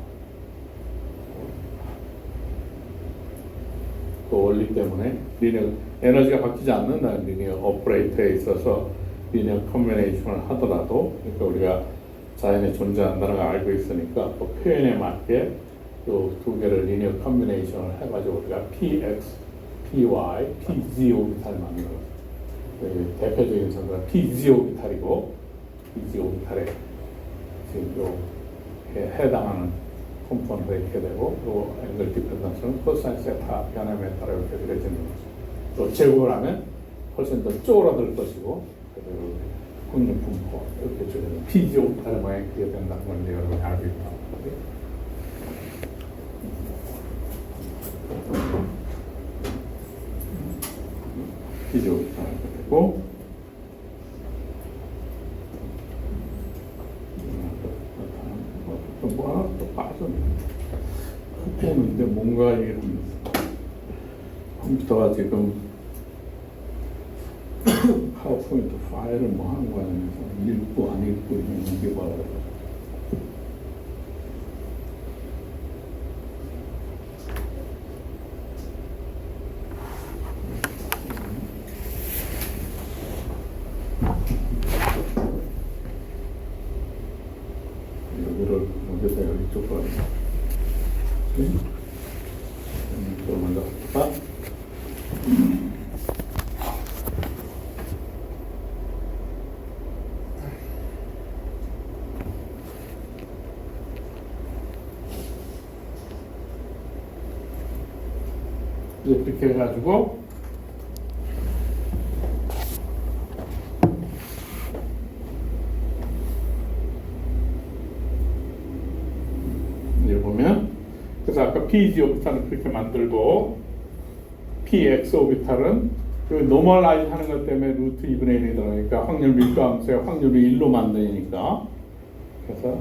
그 원리 때문에 리니어 에너지가 바뀌지 않는다는 리니어 오퍼레이터에 있어서 리니어 컴비네이션을 하더라도 그러니까 우리가 자연에 존재한다는 걸 알고 있으니까 그 표현에 맞게 또 두 개를 리니어 컴비네이션을 해가지고 우리가 PX, PY, PZ 오비탈 만들어. 대표적인 선수가 PZ 오비탈이고 PZ 오비탈에 지금 해당하는 컴포넌트가 이렇게 되고 또 앵글 디펜던스는 코사인 세타 변함에 따라 이렇게 그려지는 거죠. 또 제곱을 하면 훨씬 더 쪼그라들 것이고 확률 분포 이렇게 주는 PZ 오비탈의 모양이 그게 된다는 걸 이제 여러분이 알고 있다. PZ 오비탈 되고 또 하나 또 빠졌네. 흩어오는데 뭔가 이런 컴퓨터가 지금 파워포인트 파일을 뭐 하는 거야. 읽고 안 읽고 이게 봐라. 여기를 여기서 여기 쪽으로 이쪽으로 먼저 할까? 이제 그렇게 해가지고 이제 보면 그래서 아까 PG 오비탈은 그렇게 만들고 PX 오비탈은 그 노멀라이즈 하는 것 때문에 루트 2분의 1이 들어가니까 확률 밀도함수의 확률이 1로 만드니까 그래서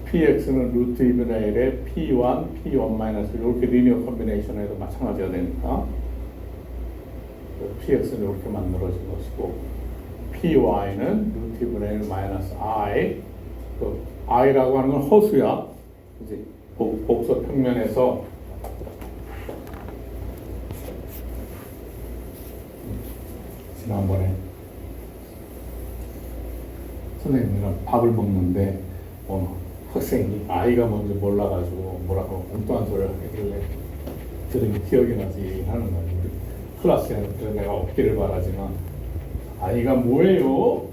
PX는 루트 2분의 1에 P1, P1 마이너스 이렇게 리니어 컨비네이션에도 마찬가지가 되니까 PX는 이렇게 만들어진 것이고 PY는 루트 2분의 1 마이너스 I 그 I라고 하는 건 허수야 이제 복소 평면에서 지난번에 선생님이랑 밥을 먹는데 학생이 아이가 먼저 몰라가지고 뭐라고 엉뚱한 소리를 하길래 들은 기억이 나지 하는 거예요. 우리 클래스에는 그래서 내가 없기를 바라지만 아이가 뭐예요?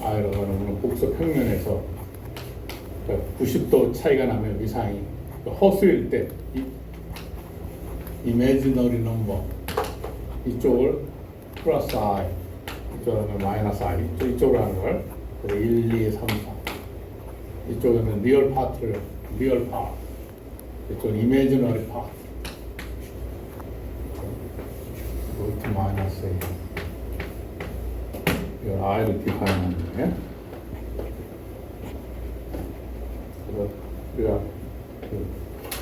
아이라고 하는 거는 복소 평면에서 90도 차이가 나면 위상이 허수일 때 이미지너리 넘버 이쪽을 플러스 I 이쪽은 마이너스 I 이쪽으로 하는 걸 1, 2, 3, 4 이쪽에는 리얼 파트를 리얼 파트 이쪽은 이미지너리 파트 루트 마이너스 A 이걸 I를 디파인하는 거예요. 그래서 우리가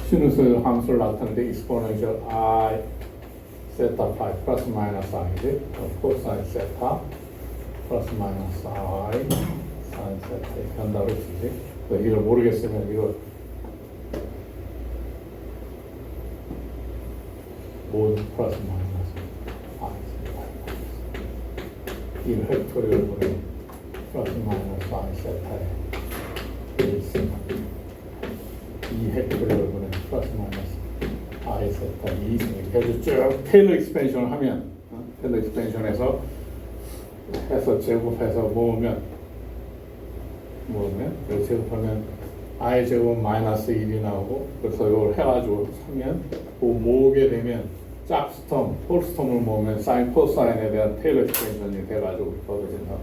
시누스 함수를 나타내는데 exponential I 세타 파이 플러스 마이너스 I지 코사인 세타 플러스 마이너스 I 사인 세타 이렇게 한다고 했지. 이걸 모르겠으면 이거 모두 플러스 마이너스 I 이 벡터리얼 분의 플러스 마이너스 I 세타에 이 벡터리얼 분의 플러스 마이너스 I 세타 2승 이렇게 해서 쭉 테일러 익스펜션을 하면 테일러 익스펜션에서 해서 제곱해서 모으면 그래서 제곱하면 I 제곱 마이너스 1이 나오고 그래서 이걸 해가지고 하면 모으게 되면 짝스텀, 폴스텀을 모으면 사인, 코사인에 대한 테일러 익스펜션이 돼가지고 벌어진다.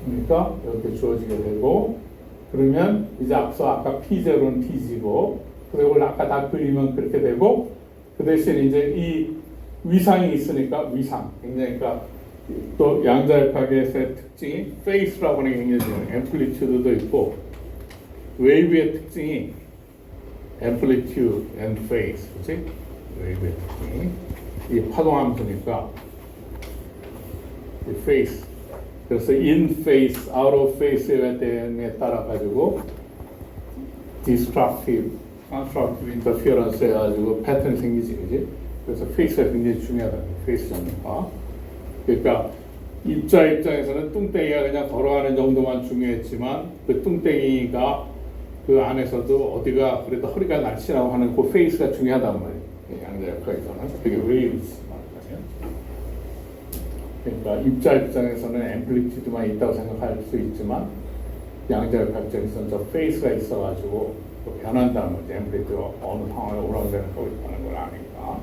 그러니까 이렇게 주어지게 되고 그러면 이제 앞서 아까 P0는 T지고 그리고 아까 다 그리면 그렇게 되고 그 대신 이제 이 위상이 있으니까 위상 그러니까 또 양자역학의 특징이 페이스라고 하는 게 굉장히 중요해요. 앰플리튜드도 있고 웨이브의 특징이 앰플리튜드 앤 페이스 그치? 웨이브의 특징이 이 파동함수니까 이 페이스 그래서 in phase, out of phase에 대해 따라 가지고 destructive, constructive interference 해가지고 패턴이 생기지, 그지? 그래서 페이스가 굉장히 중요하다. 페이스 정리가. 그러니까 입자에서는 뚱땡이가 그냥 걸어가는 정도만 중요했지만 그 뚱땡이가 그 안에서도 어디가 그래도 허리가 날씬하고 하는 그 페이스가 중요하단 말이에요. 양자역학에서는 그게 웨이브스 말이에요. 그러니까 입자 입장에서는 앰플리튜드만 있다고 생각할 수 있지만 양자역학 입장에서는 저 페이스가 있어가지고 변한다는 거죠. 앰플리튜드가 어느 상황에 오락내리락 하고 있다는 걸 아니까.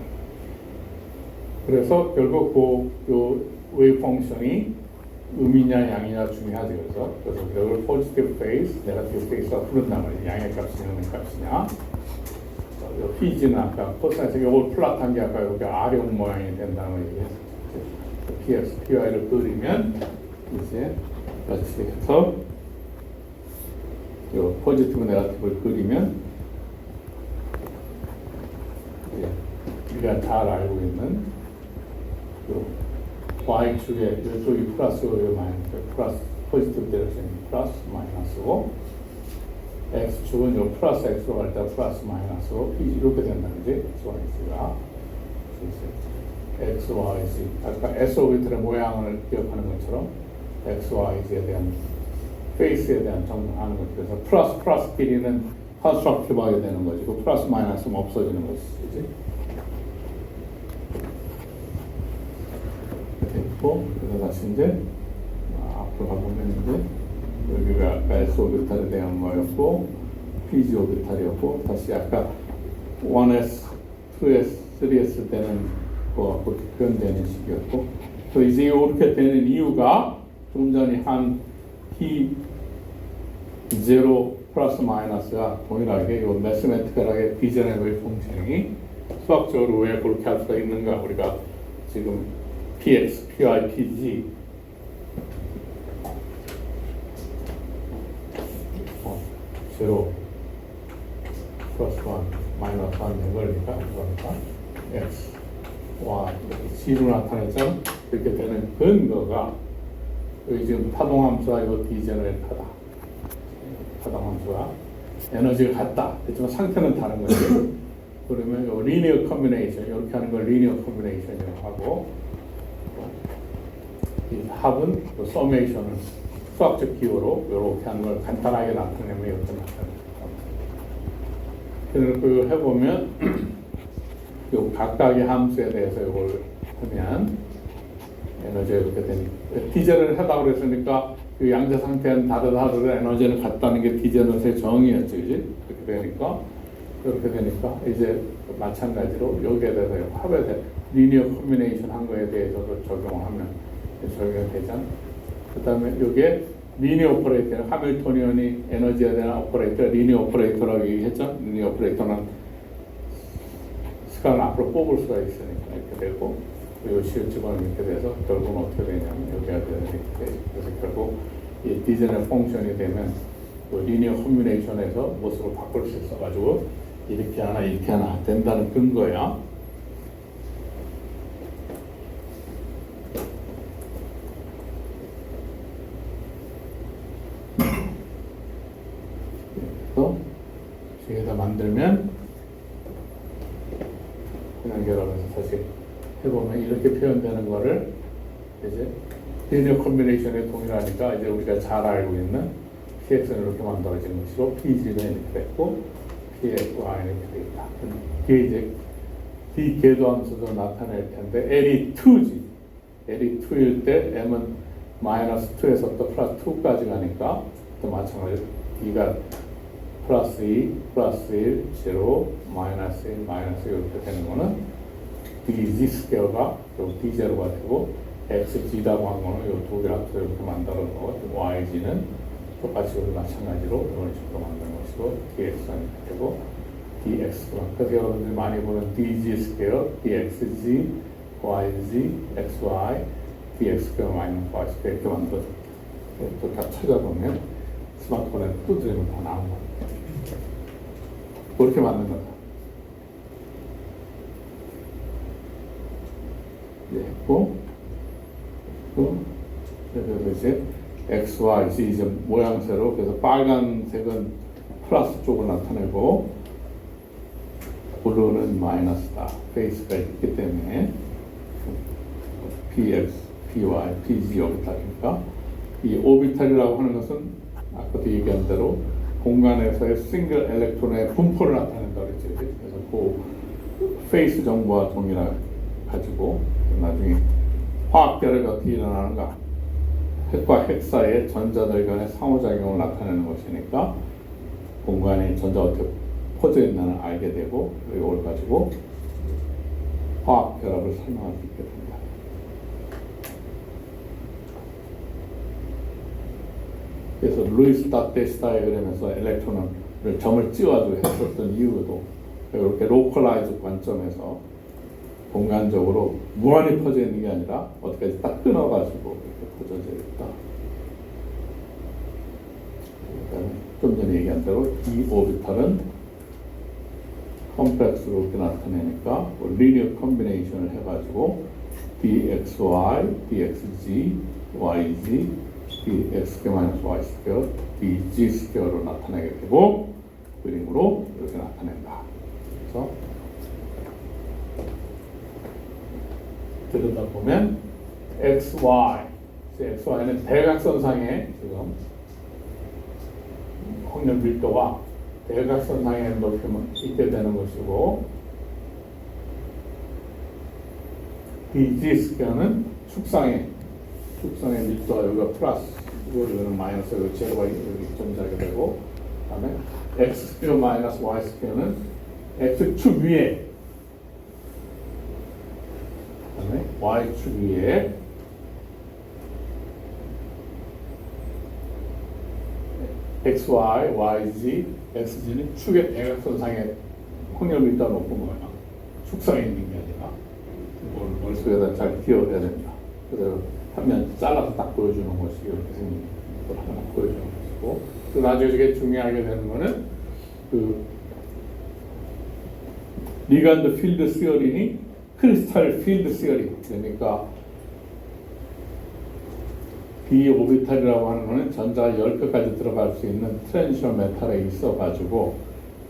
그래서 결국 요 웨이브 펑션이 음이냐 양이냐 중요하지. 그래서 그걸 포지티브 페이스, 네거티브 페이스가 부른단 말이에요. 양의 값이냐 음의 값이냐. 요 Pg는 아까 코사인에서 이걸 플랫한 게 아까 여기 R형 모양이 된다는 얘기했어요. PX, PY를 그리면 이제 같이 해서 요 포지티브 네거티브를 그리면 우리가 잘 알고 있는 요 Y축에 이쪽이 플러스 마이너스 플러스 포지티브 디렉션 플러스 마이너스고 X축은 요 플러스 X로 갈 때 플러스 마이너스고 이렇게 된다는 거지. X가 X, Y, Z. 아까 S 오비틀의 모양을 기억하는 것처럼 X, Y, Z에 대한 페이스에 대한 정하는 거죠. 그래서 플러스 끼리는 컨스트럭티브하게 되는 거지. 그 플러스 마이너스는 없어지는 것이지. 됐고, 그래서 다시 이제 앞으로 가보면 이제 여기가 아까 S 오비탈에 대한 거였고 PG 오비탈이었고 다시 아까 1S, 2S, 3S 때는 그렇게 표현되는 식이었고 또 이제 이렇게 되는 이유가 좀 전에 한 T0 플러스 마이너스가 동일하게 이 매스매티컬하게 디제너레이트 펑션이 수학적으로 왜 그렇게 할 수가 있는가 우리가 지금 PX, PY, PG 0 플러스 1 마이너스 1 된 거니까 그러니까 X, Y G로 나타냈잖아. 이렇게 되는 근거가 여기 지금 파동함수와 이거 디제너레이트하다. 파동함수가 에너지가 같다. 그렇지만 상태는 다른 거지. 그러면 요 리니어 컴비네이션 이렇게 하는 걸 리니어 컴비네이션이라고 하고 이 합은 그 서메이션은 수학적 기호로 이렇게 하는 걸 간단하게 나타내면 이렇게 나타납니다. 그래서 이걸 해보면 요 각각의 함수에 대해서 이걸 하면 에너지가 이렇게 되니까 디제너를 하다고 그랬으니까 이 양자 상태는 다르다고 에너지는 같다는 게 디제너의 정의였지, 그지? 그렇게 되니까 이제 마찬가지로 여기에 대해서 합에 대해 리니어 콤비네이션 한 거에 대해서도 적용하면 적용이 되잖아. 그 다음에 이게 리니어 오퍼레이터는 하밀토니언이 에너지에 대한 오퍼레이터, 리니어 오퍼레이터라고 얘기했죠. 리니어 오퍼레이터는 시간을 앞으로 뽑을 수가 있으니까 이렇게 되고 그리고 시옷집어는 이렇게 돼서 결국은 어떻게 되냐면 여기가 되는 이렇게 돼요. 그래서 결국 이 디제너레이트 펑션이 되면 그 리니어 콤비네이션에서 모습을 바꿀 수 있어가지고 이렇게 하나 된다는 근거야. 그래서 여기다 만들면 그냥 결합해서 다시 해보면 이렇게 표현되는 거를 이제 리니어 콤비네이션에 동일하니까 이제 우리가 잘 알고 있는 PX는 이렇게 만들어진 것이고 PG는 이렇게 됐고 PXY는 이렇게 되어 있다. 이게 이제 D 궤도함수도 나타낼 텐데 L이 2지. L이 2일 때 M은 마이너스 2에서 또 플러스 2까지 가니까 또 마찬가지로 D가 플러스 2, 플러스 1, 0, 마이너스 1, 마이너스 이렇게 되는 거는 DG 스퀘어가 D0가 되고 XG라고 한 거는 이 두 개를 합쳐서 이렇게 만들어 놓고 YG는 똑같이 마찬가지로 이런 식으로 만드는 것이고 DX가 되고 DX가 그래서 여러분들이 많이 보는 DG 스퀘어, DXG, YG, XY, DX 스퀘어 마이너스 Y 스퀘어 이렇게 만들어져. 또 다 찾아보면 스마트폰에 두드리면 다 나온 거예요. 그렇게 만든 거다. 했고 그래서 이제 X, Y, Z 이제 모양새로 그래서 빨간색은 플러스 쪽을 나타내고 블루는 마이너스다. 페이스가 있기 때문에 PX, PY, PG 오비탈이니까 이 오비탈이라고 하는 것은 아까도 얘기한 대로 공간에서의 싱글 엘렉트론의 분포를 나타낸다 그랬죠. 그래서 그 페이스 정보와 동일하게 가지고 나중에 화학결합이 어떻게 일어나는가 핵과 핵 사이의 전자들 간의 상호작용을 나타내는 것이니까 공간에 전자가 어떻게 퍼져 있나를 알게 되고 이걸 가지고 화학결합을 설명할 수 있게 됩니다. 그래서 루이스 다테스 다이어그램에서 엘렉트론을 점을 찍어가지고 했었던 이유도 이렇게 로컬라이즈 관점에서 공간적으로 무한히 퍼져 있는 게 아니라 어디까지 딱 끊어가지고 이렇게 퍼져져 있다. 좀 전에 얘기한 대로 이 오비탈은 컴플렉스로 이렇게 나타내니까 리니어 콤비네이션을 해가지고 dxy, dxg, yg, dx-y 스퀘어, dg 스퀘어로 나타내게 되고 그림으로 이렇게 나타낸다. 그래서 들여다보면 XY, XY는 대각선상에 지금 확률 밀도와 대각선상의 높이만 있게 되는 것이고 DG 스퀘어는 축상의 밀도가 여기가 플러스 이거는 마이너스 제로가 여기 점자게 되고, 그다음에 x 스퀘어 마이너스 y 스퀘어는 x축 위에, 그다음에 y축 위에 xy, yz, xg는 축의 대각선상에 확률을 일단 놓고 뭐야 축상에 있는 게 아니라 머릿속에다 잘 기억해야 됩니다. 그래서 한면 잘라서 딱 보여주는 것이 이렇게 생긴 걸 하나 보여주는 것이고, 또 나중에 중요하게 되는 거는 그 리간드 필드 시어리니 크리스탈 필드 시어리, 그러니까 B 오비탈이라고 하는 거는 전자 10개까지 들어갈 수 있는 트랜지션 메탈에 있어가지고,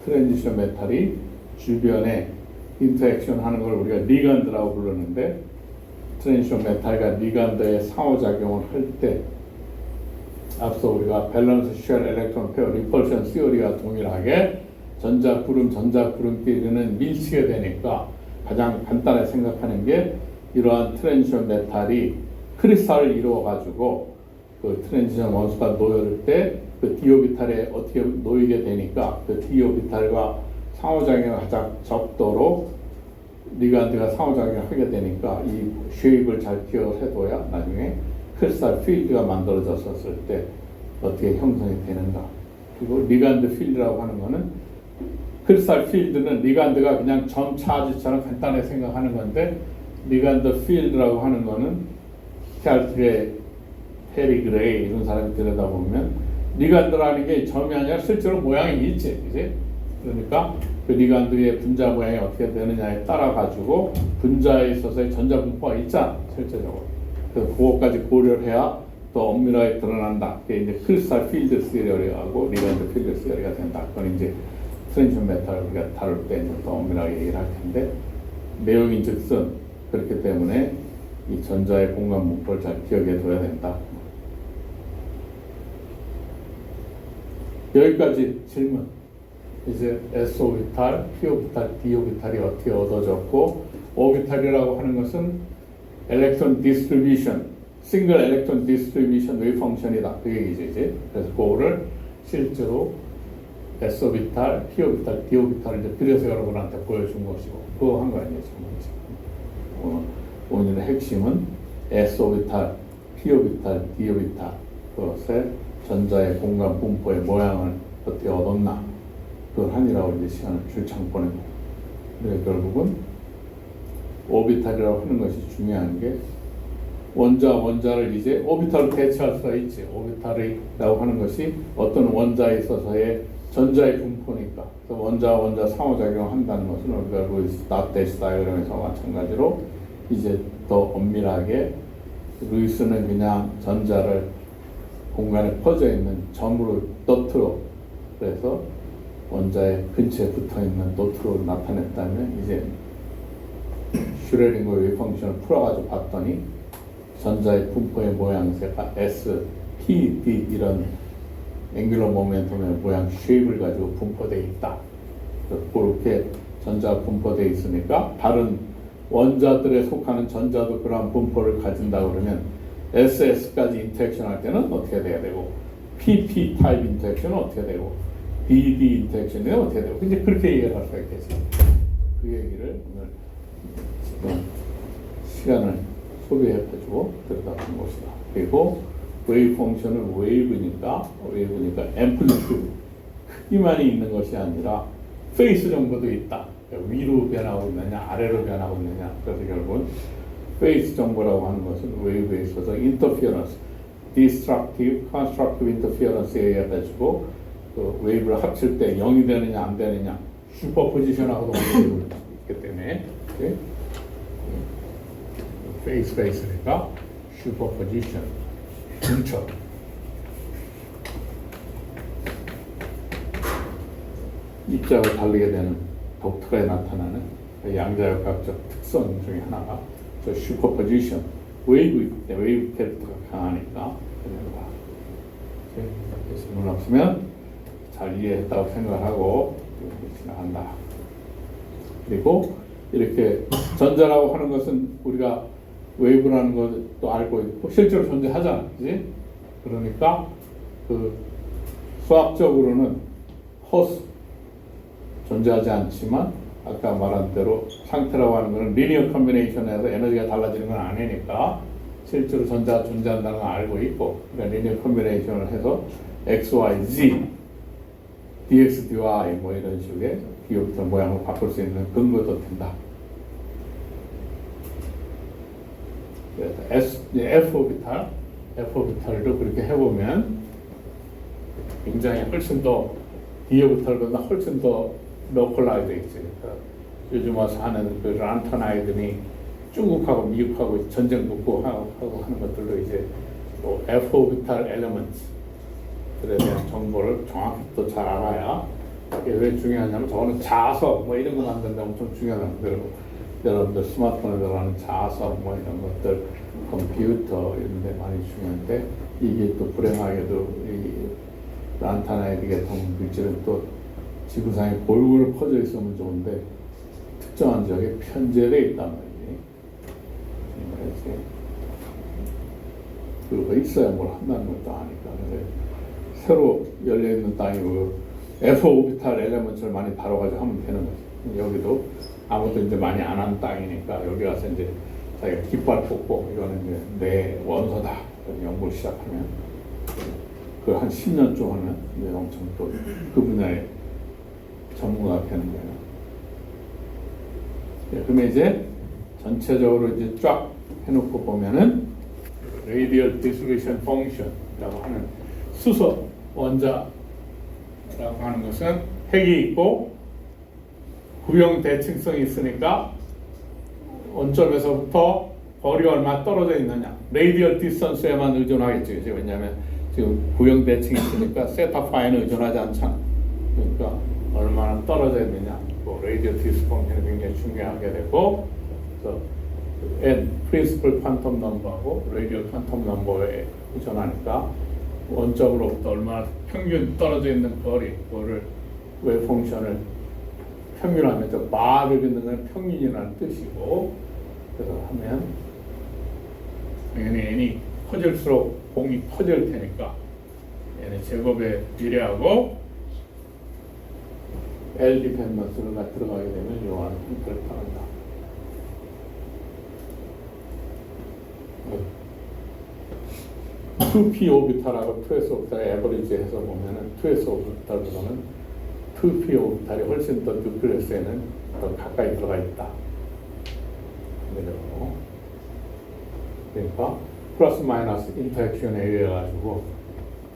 트랜지션 메탈이 주변에 인터액션 하는 걸 우리가 리간드라고 부르는데, 트랜지션 메탈과 리간드의 상호작용을 할 때 앞서 우리가 밸런스 쉘 엘렉트론 페어 리펄션 시어리와 동일하게 전자 구름끼리는 밀치게 되니까 가장 간단하게 생각하는 게, 이러한 트랜지션 메탈이 크리스탈을 이루어가지고 그 트랜지션 원소가 놓일 때 그 d 오비탈에 어떻게 놓이게 되니까 그 d 오비탈과 상호작용을 가장 적도록 리간드가 상호작용을 하게 되니까 이 쉐입을 잘 기억해둬야 나중에 크리스탈 필드가 만들어졌을 때 어떻게 형성이 되는가. 그리고 리간드 필드라고 하는 거는, 크리스탈 필드는 리간드가 그냥 점 차지처럼 간단하게 생각하는 건데, 리간드 필드라고 하는 거는 켈트의 해리 그레이 이런 사람이 들여다보면 리간드라는 게 점이 아니라 실제로 모양이 있지, 그지? 그러니까 그 리간드의 분자 모양이 어떻게 되느냐에 따라 가지고 분자에 있어서의 전자 분포가 있잖아, 실제적으로. 그래서 그것까지 고려를 해야 또 엄밀하게 드러난다. 그게 이제 크리스탈 필드 시어리하고 리간드 필드 시어리가 된다. 그건 이제 트랜지션 메탈 우리가 다룰 때 더 엄밀하게 얘기를 할 텐데, 내용인즉슨 그렇기 때문에 이 전자의 공간 분포를 잘 기억해 둬야 된다. 여기까지 질문. 이제 S 오비탈, P 오비탈, D 오비탈이 어떻게 얻어졌고, 오비탈이라고 하는 것은 엘렉트론 디스트리뷰션, 싱글 엘렉트론 디스트리뷰션 웨이브 펑션이다. 그 얘기죠, 이제. 그래서 그거를 실제로 S 오비탈, P 오비탈, D 오비탈을 이제 그려서 여러분한테 보여준 것이고, 그거 한 거 아니에요, 지금. 오늘의 핵심은 S 오비탈, P 오비탈, D 오비탈, 그것의 전자의 공간 분포의 모양을 어떻게 얻었나, 그걸 하니라고 이제 시간을 줄창 보낸 거예요. 그래서 결국은 오비탈이라고 하는 것이 중요한 게, 원자를 이제 오비탈로 대체할 수가 있지. 오비탈이라고 하는 것이 어떤 원자에 있어서의 전자의 분포니까. 그래서 원자 상호작용을 한다는 것은 우리가 루이스 나테시 다이어그램에서 마찬가지로 이제 더 엄밀하게, 루이스는 그냥 전자를 공간에 퍼져 있는 점으로 도트로, 그래서 원자의 근처에 붙어 있는 도트로 나타냈다면, 이제 슈레딩거 웨이브 펑션을 풀어가지고 봤더니 전자의 분포의 모양새가 S, P, D 이런 앵귤러 모멘텀의 모양 쉐입을 가지고 분포되어 있다. 그렇게 전자가 분포되어 있으니까 다른 원자들에 속하는 전자도 그러한 분포를 가진다 그러면 SS까지 인터랙션 할 때는 어떻게 돼야 되고, PP 타입 인터랙션은 어떻게 되고, DD 인터랙션은 어떻게 되고, 이제 그렇게 얘기를 할 수가 있겠지. 그 얘기를 오늘 지금 시간을 소비해가지고 들여다본 것이다. 그리고 웨이브 펑션은 웨이브니까 앰플리튜드, 크기만이 있는 것이 아니라 페이스 정도도 있다. 그러니까 위로 변하고 있느냐 아래로 변하고 있느냐. 그래서 결국은 페이스 정보라고 하는 것은 웨이브에 있어서 인터피어런스, 디스트럭티브, 컨스트럭티브 인터피어런스에 의해 가지고 그 웨이브를 합칠 때 0이 되느냐 안 되느냐, 슈퍼포지션하고도 있기 때문에 페이스니까 슈퍼포지션, 근처. 입자가 다르게 되는 독특하게 나타나는 양자역학적 특성 중에 하나가 저 슈퍼포지션, 웨이브 캐릭터가 강하니까. 질문 없으면 잘 이해했다고 생각하고 지나간다. 그리고 이렇게 전자라고 하는 것은 우리가 웨이브라는 것도 알고 있고 실제로 존재하잖아, 그지? 그러니까 그 수학적으로는 호스 존재하지 않지만 아까 말한 대로 상태라고 하는 것은 리니어 컨비네이션에서 에너지가 달라지는 건 아니니까 실제로 전자가 존재한다는 걸 알고 있고, 그러니까 리니어 컨비네이션을 해서 x, y, z, dx, dy 뭐 이런 식의 기호부터 모양을 바꿀 수 있는 근거도 된다. 그래서 f 오비탈도 그렇게 해보면 굉장히 훨씬 더 d 오비탈보다 훨씬 더 로컬라이즈 있지. 그러니까 요즘 와서 하는 그 란타나이드니 중국하고 미국하고 전쟁 붙고 하고 하는 것들로 이제 또 f 오비탈 엘리먼트들에 대한 정보를 정확히 또 잘 알아야. 이게 왜 중요하냐면 저거는 자석 뭐 이런 거 만드는데 엄청 중요하거든요. 여러분들 스마트폰에 들어가는 자석 뭐 이런 것들, 컴퓨터 이런 데 많이 중요한데, 이게 또 불행하게도 이 란타나이드 계통 물질은 또 지구상에 골고루 퍼져 있으면 좋은데 특정한 지역에 편제되어 있단 말이지. 그래서 그거 있어야 뭘 한다는 것도 아니까. 근데 새로 열려있는 땅이 F 오비탈 엘리먼트를 많이 다뤄가지고 하면 되는 거지. 여기도 아무도 이제 많이 안 한 땅이니까 여기 와서 이제 자기가 깃발 뽑고 이거는 이제 내 원소다 연구를 시작하면 그 한 10년 좀 하면 이제 엄청 또 그 분야의 전문가가 되는 거예요. 네, 그러면 이제 전체적으로 이제 쫙 해놓고 보면은 radial dissolution function이라고 하는 수소 원자라고 하는 것은 핵이 있고 구형 대칭성이 있으니까 원점에서부터 거리가 얼마나 떨어져 있느냐, 레이디얼 디스턴스에만 의존하겠죠. 왜냐하면 지금 구형 대칭이 있으니까 세타파이는 의존하지 않잖아. 그러니까 얼마나 떨어져 있느냐, 뭐 레이디얼 디스턴스 펑션이 굉장히 중요하게 되고, 그래서 n 프린시플 퀀텀 넘버하고 레이디얼 퀀텀 넘버에 의존하니까 원점으로부터 얼마나 평균 떨어져 있는 거리, 그거를 웨이브 펑션을 평균하면 저 바를 긋는 건 평균이라는 뜻이고, 그래서 하면 당연히 n이 커질수록 공이 커질 테니까 n의 제곱에 비례하고 L 디펜던스가 들어가게 되면 이러한 형태를 따른다. 2p 오비탈하고 2s 오비탈의 에버리지 해서 보면은 2s 오비탈보다는 2p 오비탈이 훨씬 더 뉴클리어스에는 더 가까이 들어가 있다. 그러니까 플러스 마이너스 인터액션에 의해 가지고,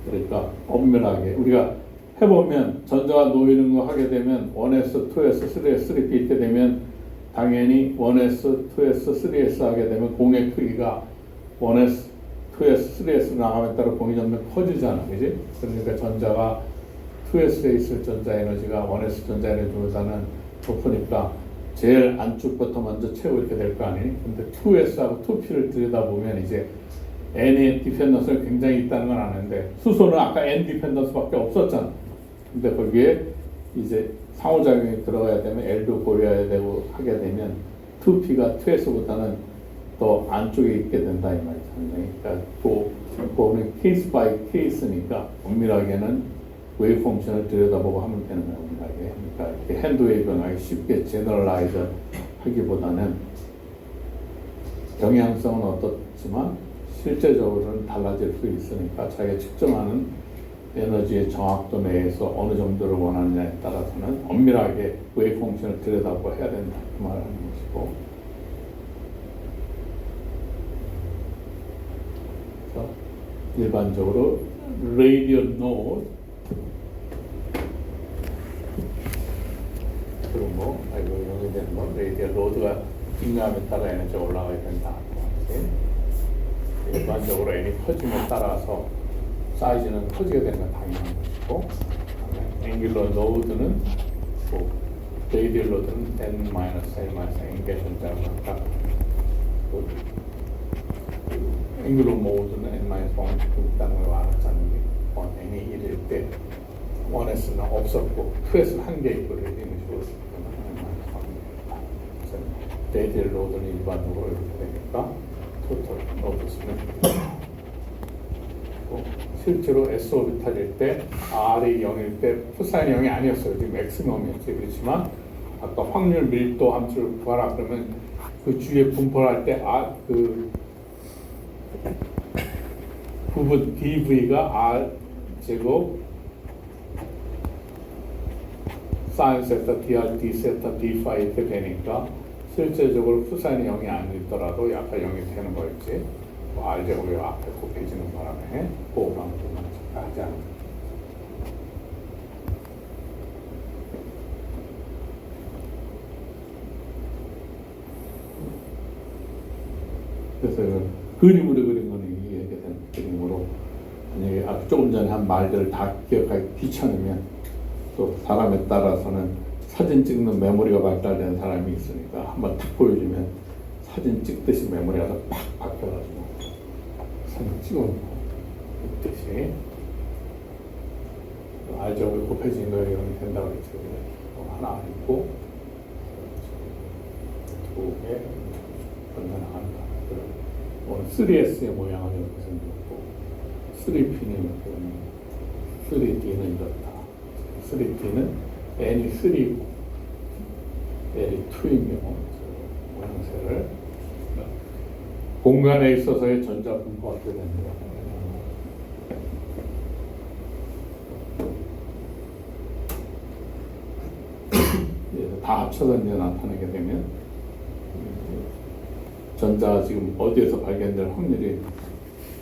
그러니까 엄밀하게 우리가 해보면 전자가 놓이는 거 하게 되면 1s, 2s, 3s, 3p 이때 되면 당연히 1s, 2s, 3s 하게 되면 공의 크기가 1s, 2s, 3s 나가면 따라 공이 점점 커지잖아, 그지? 그러니까 전자가 2s에 있을 전자 에너지가 1s 전자 에너지보다는 높으니까 제일 안쪽부터 먼저 채우고 이렇게 될 거 아니니? 근데 2s하고 2p를 들여다보면 이제 n의 디펜던스가 굉장히 있다는 건 아는데, 수소는 아까 n 디펜던스밖에 없었잖아. 근데 거기에 이제 상호작용이 들어가야 되면 L도 고려해야 되고 하게 되면 2p가 2s보다는 더 안쪽에 있게 된다 이 말이죠. 그러니까 그거는 케이스 바이 케이스니까 엄밀하게는 웨이브 펑션을 들여다보고 하면 되는 거예요. 엄밀하게. 그러니까 이렇게 핸드 웨이브가 쉽게 제너럴라이저 하기보다는 영향성은 어떻지만 실제적으로는 달라질 수 있으니까 자기가 측정하는 에너지의 정확도 내에서 어느 정도를 원하느냐에 따라서는 엄밀하게 웨이브 펑션을 들여다보고 해야 된다 그 말을 하는 것이고, 그래서 일반적으로 레이디얼 노드 그리고 뭐 여기 되는 건 레이디얼 로드가 빈감에 따라 에너지가 올라가야 된다. 일반적으로 n이 커짐에 따라서 사이즈는 커지게 되는 건 당연한 것이고, 앵귤러 로드는 뭐 레이디얼 로드는 n-n 엔게이션자가 각각, 앵귤러 모드는 n-1이 있다는 걸 알았자는 게 n이 1일 때 1s는 없었고 2s는 한 개 있고 이런 식으로 레이디얼 로드는 일반적으로 이렇게 되니까 토탈 로드 수는 있고 실제로 S 오비탈일 때 R이 0일 때 코사인이 0이 아니었어요. 지금 맥시멈이었지. 그렇지만 아까 확률 밀도 함수를 구하라 그러면 그 주위에 분포를 할 때 그 부분 dv가 R 제곱 사인 세타 dr d 세타 d 파이 이렇게 되니까 실제적으로 코사인이 0이 아니더라도 약간 0이 되는 거였지. 뭐 R 제곱이 앞에 곱해지는 바람에 보호방법만 하지 않는. 그래서 그림으로 그린 거는 이해가 되는 그림으로 만약에 조금 전에 한 말들을 다 기억하기 귀찮으면 또 사람에 따라서는 사진 찍는 메모리가 발달되는 사람이 있으니까 한번 탁 보여주면 사진 찍듯이 메모리가 팍 바뀌어가지고 사진 찍어놓고 있듯이 알적을 곱해진 거에 이런 된다고 그랬죠. 하나 있고 두 개 건너나간다. 오늘 3S의 모양은 이렇게 생겼고 3P는 이렇게 3D는 이렇다. 3D는 N이 3이고 L이 2이며 모양새를 공간에 있어서의 전자 분포가 어떻게 됩니다. 다 합쳐서 이제 나타나게 되면 전자가 지금 어디에서 발견될 확률이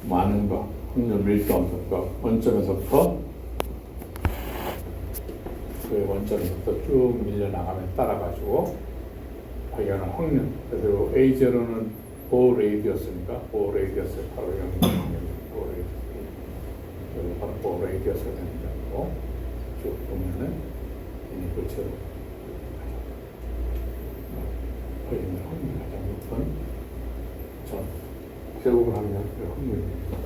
많은가, 확률 밀도 함수가 원점에서부터 그 원점에서부터 쭉 밀려나가면 따라가지고 발견할 확률. 그래서 A0는 보호 레이디어스니까 보호 레이디어스 바로 여기 보호 레이디어스 여기 바로 보호 레이디어스 되는 거고 쭉 보면은 이 글체로 발견될 확률이 가장 높은 전 제곱을 하면 그 확률입니다.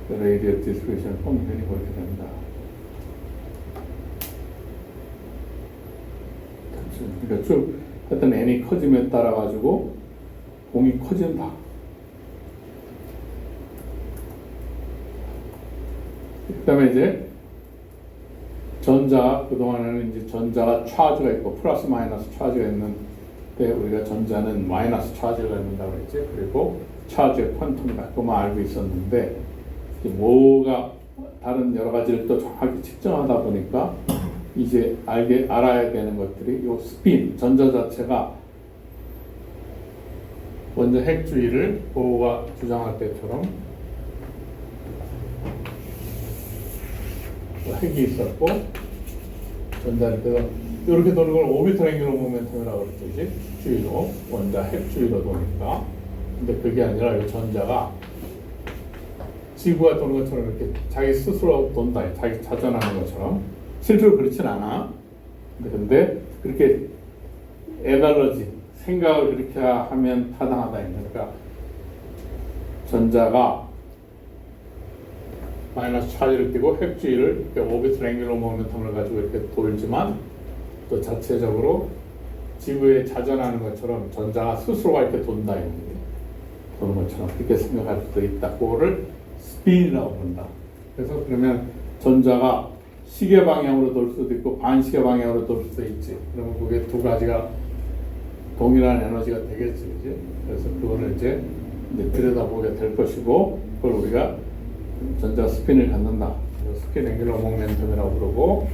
레이디얼 디스크리션 펑션이 그렇게 된다. 그러니까 쭉 하여튼 n이 커짐에 따라 가지고 공이 커진다. 그다음에 이제 전자 그동안에는 이제 전자가 차지가 있고 플러스 마이너스 차지가 있는데 우리가 전자는 마이너스 차지가 있는다고 했지. 그리고 차지의 퀀텀이다. 그것만 알고 있었는데 뭐가 다른 여러 가지를 또 정확히 측정하다 보니까 이제 알아야 되는 것들이 요 스핀 전자 자체가 먼저 핵주의를 보호가 주장할 때처럼 핵이 있었고 전자를 때가 이렇게 도는 걸 오비탈 앵귤러 모멘텀이라고 그랬지. 주위로 원자 핵주위로 도니까. 근데 그게 아니라 이 전자가 지구가 도는 것처럼 이렇게 자기 스스로 돈다. 자기 자전하는 것처럼. 실제로 그렇진 않아. 근데 그렇게 에너지 생각을 그렇게 하면 타당하다. 그러니까 전자가 마이너스 차지를 띄고 핵주위를 이렇게 오비탈 앵귤러 모멘텀을 가지고 이렇게 돌지만 또 자체적으로 지구에 자전하는 것처럼 전자가 스스로가 이렇게 돈다. 도는 것처럼 그렇게 생각할 수도 있다. 그거를 스핀이라고 부른다. 그래서 그러면 전자가 시계 방향으로 돌 수도 있고 반시계 방향으로 돌 수도 있지. 그러면 그게 두 가지가 동일한 에너지가 되겠지, 그지? 그래서 그거를 이제 들여다보게 될 것이고, 그걸 우리가 전자 스핀을 갖는다. 스핀 앵귤러 모멘텀이라고 부르고,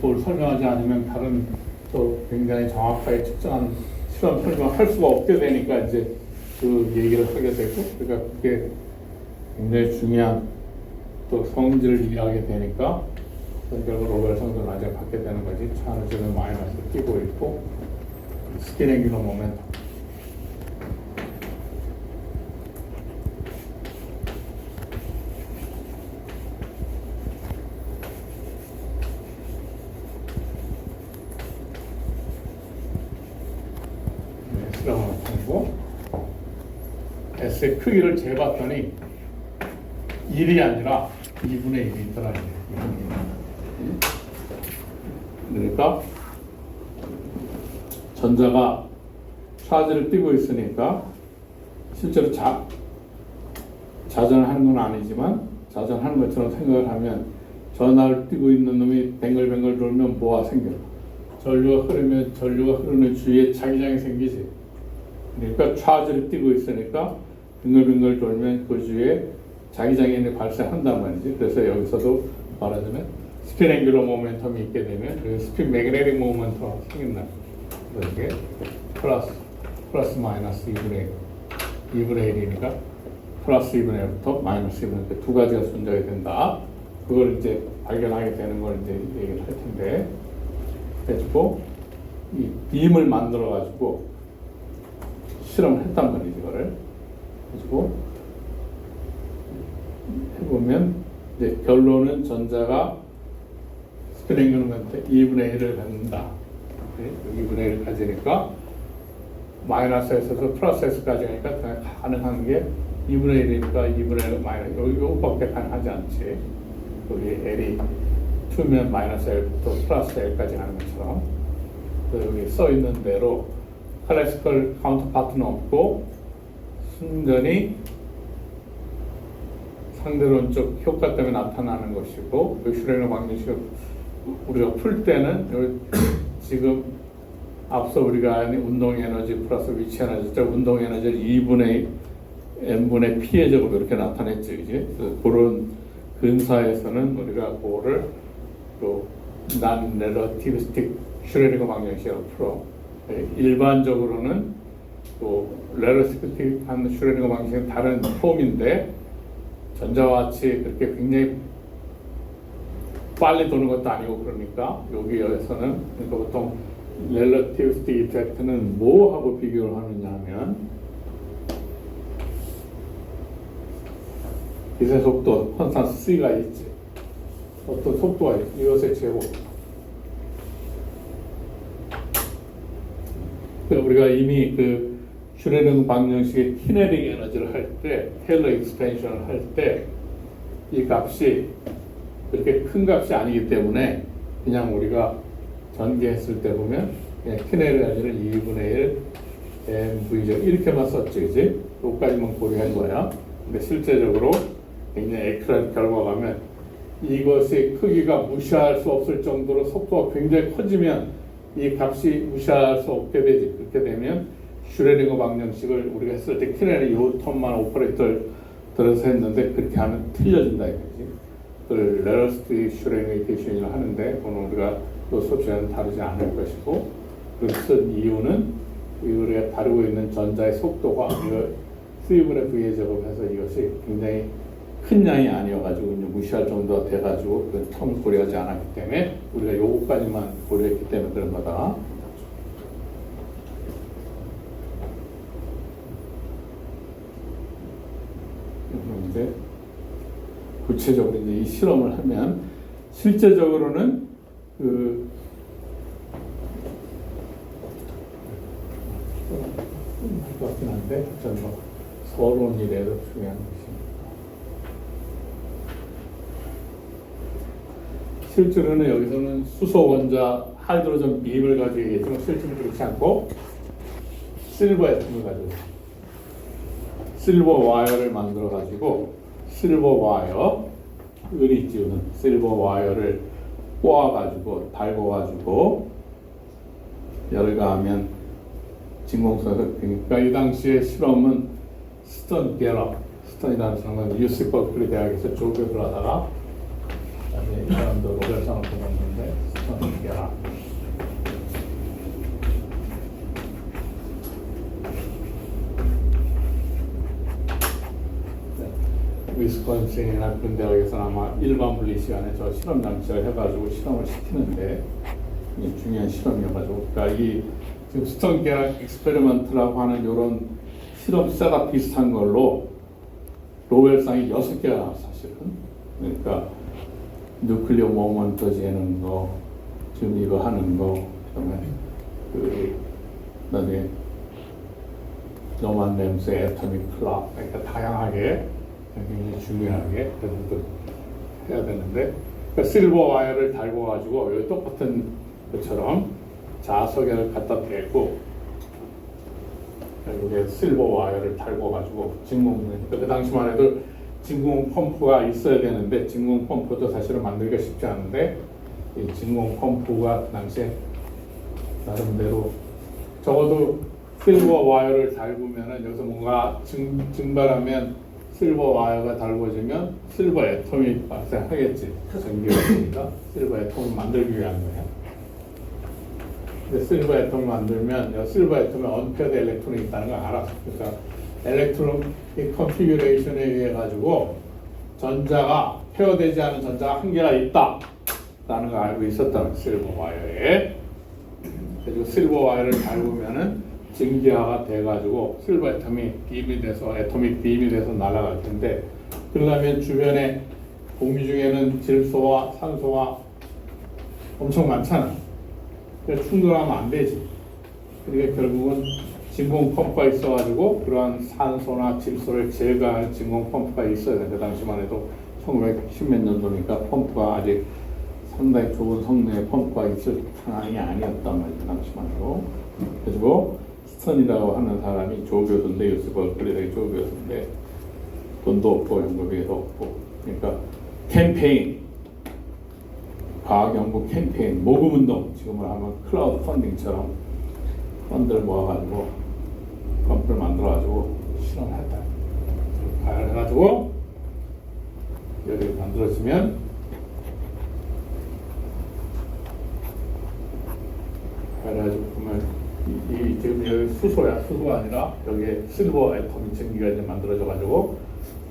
그걸 설명하지 않으면 다른 또 굉장히 정확하게 측정한 실험 설명을 할 수가 없게 되니까 이제 그 얘기를 하게 되고, 그러니까 그게 굉장히 중요한 또 성질을 이해하게 되니까 결국 로벨 성질 나중에 받게 되는 거지. 차는 마이너스 끼고 있고 스핀 앵귤러 모멘텀. S의 크기를 재봤더니 1이 아니라 2분의 1이 있더라. 그러니까 전자가 차지를 띄고 있으니까 실제로 자전하는 건 아니지만 자전하는 것처럼 생각을 하면 전하를 띄고 있는 놈이 뱅글뱅글 돌면 뭐가 생겨? 전류가 흐르면 전류가 흐르는 주위에 자기장이 생기지. 그러니까 차지를 띄고 있으니까 빙글빙글 돌면 그 주위에 자기장이 발생한단 말이지. 그래서 여기서도 말하자면 스핀 앵귤러 모멘텀이 있게 되면 그 스핀 매그네틱 모멘텀이 생긴다. 그래서 이게 플러스 마이너스 2분의 1이니까 플러스 2분의 1부터 마이너스 2분의 1 두 가지가 존재가 된다. 그걸 이제 발견하게 되는 걸 이제 얘기를 할 텐데, 해주고 이 빔을 만들어 가지고 실험을 했단 말이지. 이거를 해주고 해보면 이제 결론은 전자가 스핀 앵귤러 모멘텀 2분의 1을 갖는다. 2분의 1을 가지니까 마이너스에서도 플러스 S까지 가니까 가능한 게 2분의 1이니까 2분의 1 마이너스 요거밖에 가능하지 않지. 여기 L이 2면 마이너스 L부터 플러스 L까지 가는 것처럼 여기 써 있는 대로 클래시컬 카운터파트는 없고 순전히 상대론적 효과 때문에 나타나는 것이고 슈레딩거 방정식을 우리가 풀 때는 지금 앞서 우리가 아는 운동 에너지 플러스 위치 에너지, 운동 에너지를 2분의 n분의 p의 제곱으로 이렇게 나타냈죠, 그지? 그런 근사에서는 우리가 그거를 또 난 렐러티비스틱 슈레딩거 방정식으로 풀어. 일반적으로는 또 렐러티비스틱한 슈레딩거 방정식은 다른 폼인데 전자와 같이 그렇게 굉장히 빨리 도는 것도 아니고 그러니까 여기에서는 그러니까 보통 렐러티비스틱 이펙트는 뭐하고 비교를 하느냐 하면 빛의 속도 컨스탄트 C가 있지. 어떤 속도가 있지. 이것의 제곱. 우리가 이미 그 슈레딩거 방정식의 키네틱 에너지를 할 때, 테일러 익스텐션을 할 때 이 값이 그렇게 큰 값이 아니기 때문에 그냥 우리가 전개했을 때 보면 그냥 키네틱 에너지를 2분의 1 mv죠. 이렇게만 썼지, 그지? 여기까지만 고려한 거야. 근데 실제적으로 굉장히 액큐레이트 결과가 가면 이것의 크기가 무시할 수 없을 정도로 속도가 굉장히 커지면 이 값이 무시할 수 없게 되지. 그렇게 되면 슈레딩거 방정식을 우리가 했을 때 키네틱 이 텀만 오퍼레이터를 들어서 했는데 그렇게 하면 틀려진다 이거지. 그걸 렐러티비스틱 슈레딩거 이퀘이션이라고 하는데 그건 우리가 또 수업시간은 다루지 않을 것이고 그것은 이유는 우리가 다루고 있는 전자의 속도가 이거 3분의 V의 제곱해서 이것이 굉장히 큰 양이 아니어가지고 무시할 정도가 돼가지고 그 텀을 고려하지 않았기 때문에 우리가 요거까지만 고려했기 때문에 그런 거다. 이제 구체적으로 이제 이 실험을 하면 실제적으로는 그 것 같긴 한데 전 서론이라도 중요한 것입니다. 실제로는 여기서는 수소 원자 하이드로전 빔을 가지고 얘기했지만 실제로 그렇지 않고 실버 애톰을 가지고 실버 와이어를 만들어 가지고 실버 와이어 을이 띄우는 실버 와이어를 꼬아 가지고 달궈 가지고 열을 가하면 진공성에서 그러니까 이 당시의 실험은 스턴 게러 스턴이라는 사람은 UC 버클리 대학에서 조교를 하다가 이 사람도 노벨상을 받았는데 스턴 게러 위스콘신이나 그런 대학에서는 아마 일반 분리 시간에 저 실험 장치를 해가지고 실험을 시키는데 중요한 실험이어가지고 그러니까 이 지금 스턴 게러 익스페리먼트라고 하는 이런 실험 셋업 비슷한 걸로 노벨상이 6개가 나왔어 사실은. 그러니까 뉴클리어 모먼트 재는 거, 지금 이거 하는 거, 그다음에 그 나중에 노만 램스의 애토믹 클락, 그러니까 다양하게 굉장히 중요하게 그것도 해야 되는데, 그러니까 실버 와이어를 달고 가지고 여기 똑같은 것처럼 자석에를 갖다 대고 여기에 실버 와이어를 달고 가지고 그 당시만 해도 진공 펌프가 있어야 되는데, 진공 펌프도 사실은 만들기가 쉽지 않은데, 이 진공 펌프가 그 당시에 나름대로 적어도 실버 와이어를 달구면은 여기서 뭔가 증발하면 실버 와이어가 달궈지면 실버 애톰이 발생하겠지. 전기가 있으니까 실버 애톰을 만들기 위한 거야. 근데 실버 애톰을 만들면 실버 애톰에 언페어드 일렉트론이 있다는 걸 알아. 그러니까 엘렉트론 이 컨피규레이션에 의해 가지고 전자가 페어되지 않은 전자가 한 개가 있다라는 걸 알고 있었다는 실버 와이어에. 그리고 실버 와이어를 달구면은 증기화가 돼가지고 실버 애톰이 빔이 돼서 애토믹 빔이 돼서 날아갈 텐데, 그러려면 주변에 공기 중에는 질소와 산소가 엄청 많잖아. 그러니까 충돌하면 안 되지. 그러니까 결국은 진공 펌프가 있어가지고 그러한 산소나 질소를 제거할 진공 펌프가 있어야 돼. 그 당시만 해도 1910몇 년도니까 펌프가 아직 상당히 좋은 성능의 펌프가 있을 상황이 아니었단 말이야. 그 당시만 해도. 그리고 스턴이라고 하는 사람이 조교수인데, 유스 버클리의 조교수인데 돈도 없고 연구비도 없고, 그러니까 캠페인, 과학연구 캠페인, 모금운동, 지금으로 하면 클라우드 펀딩처럼 펀드를 모아가지고 펌프를 만들어가지고 실험을 했다. 가열해가지고 여기 만들어지면 가열해가지고 보면 이 지금 여기 수소야. 수소가 아니라 여기에 실버 애톰이 증기가 이제 만들어져가지고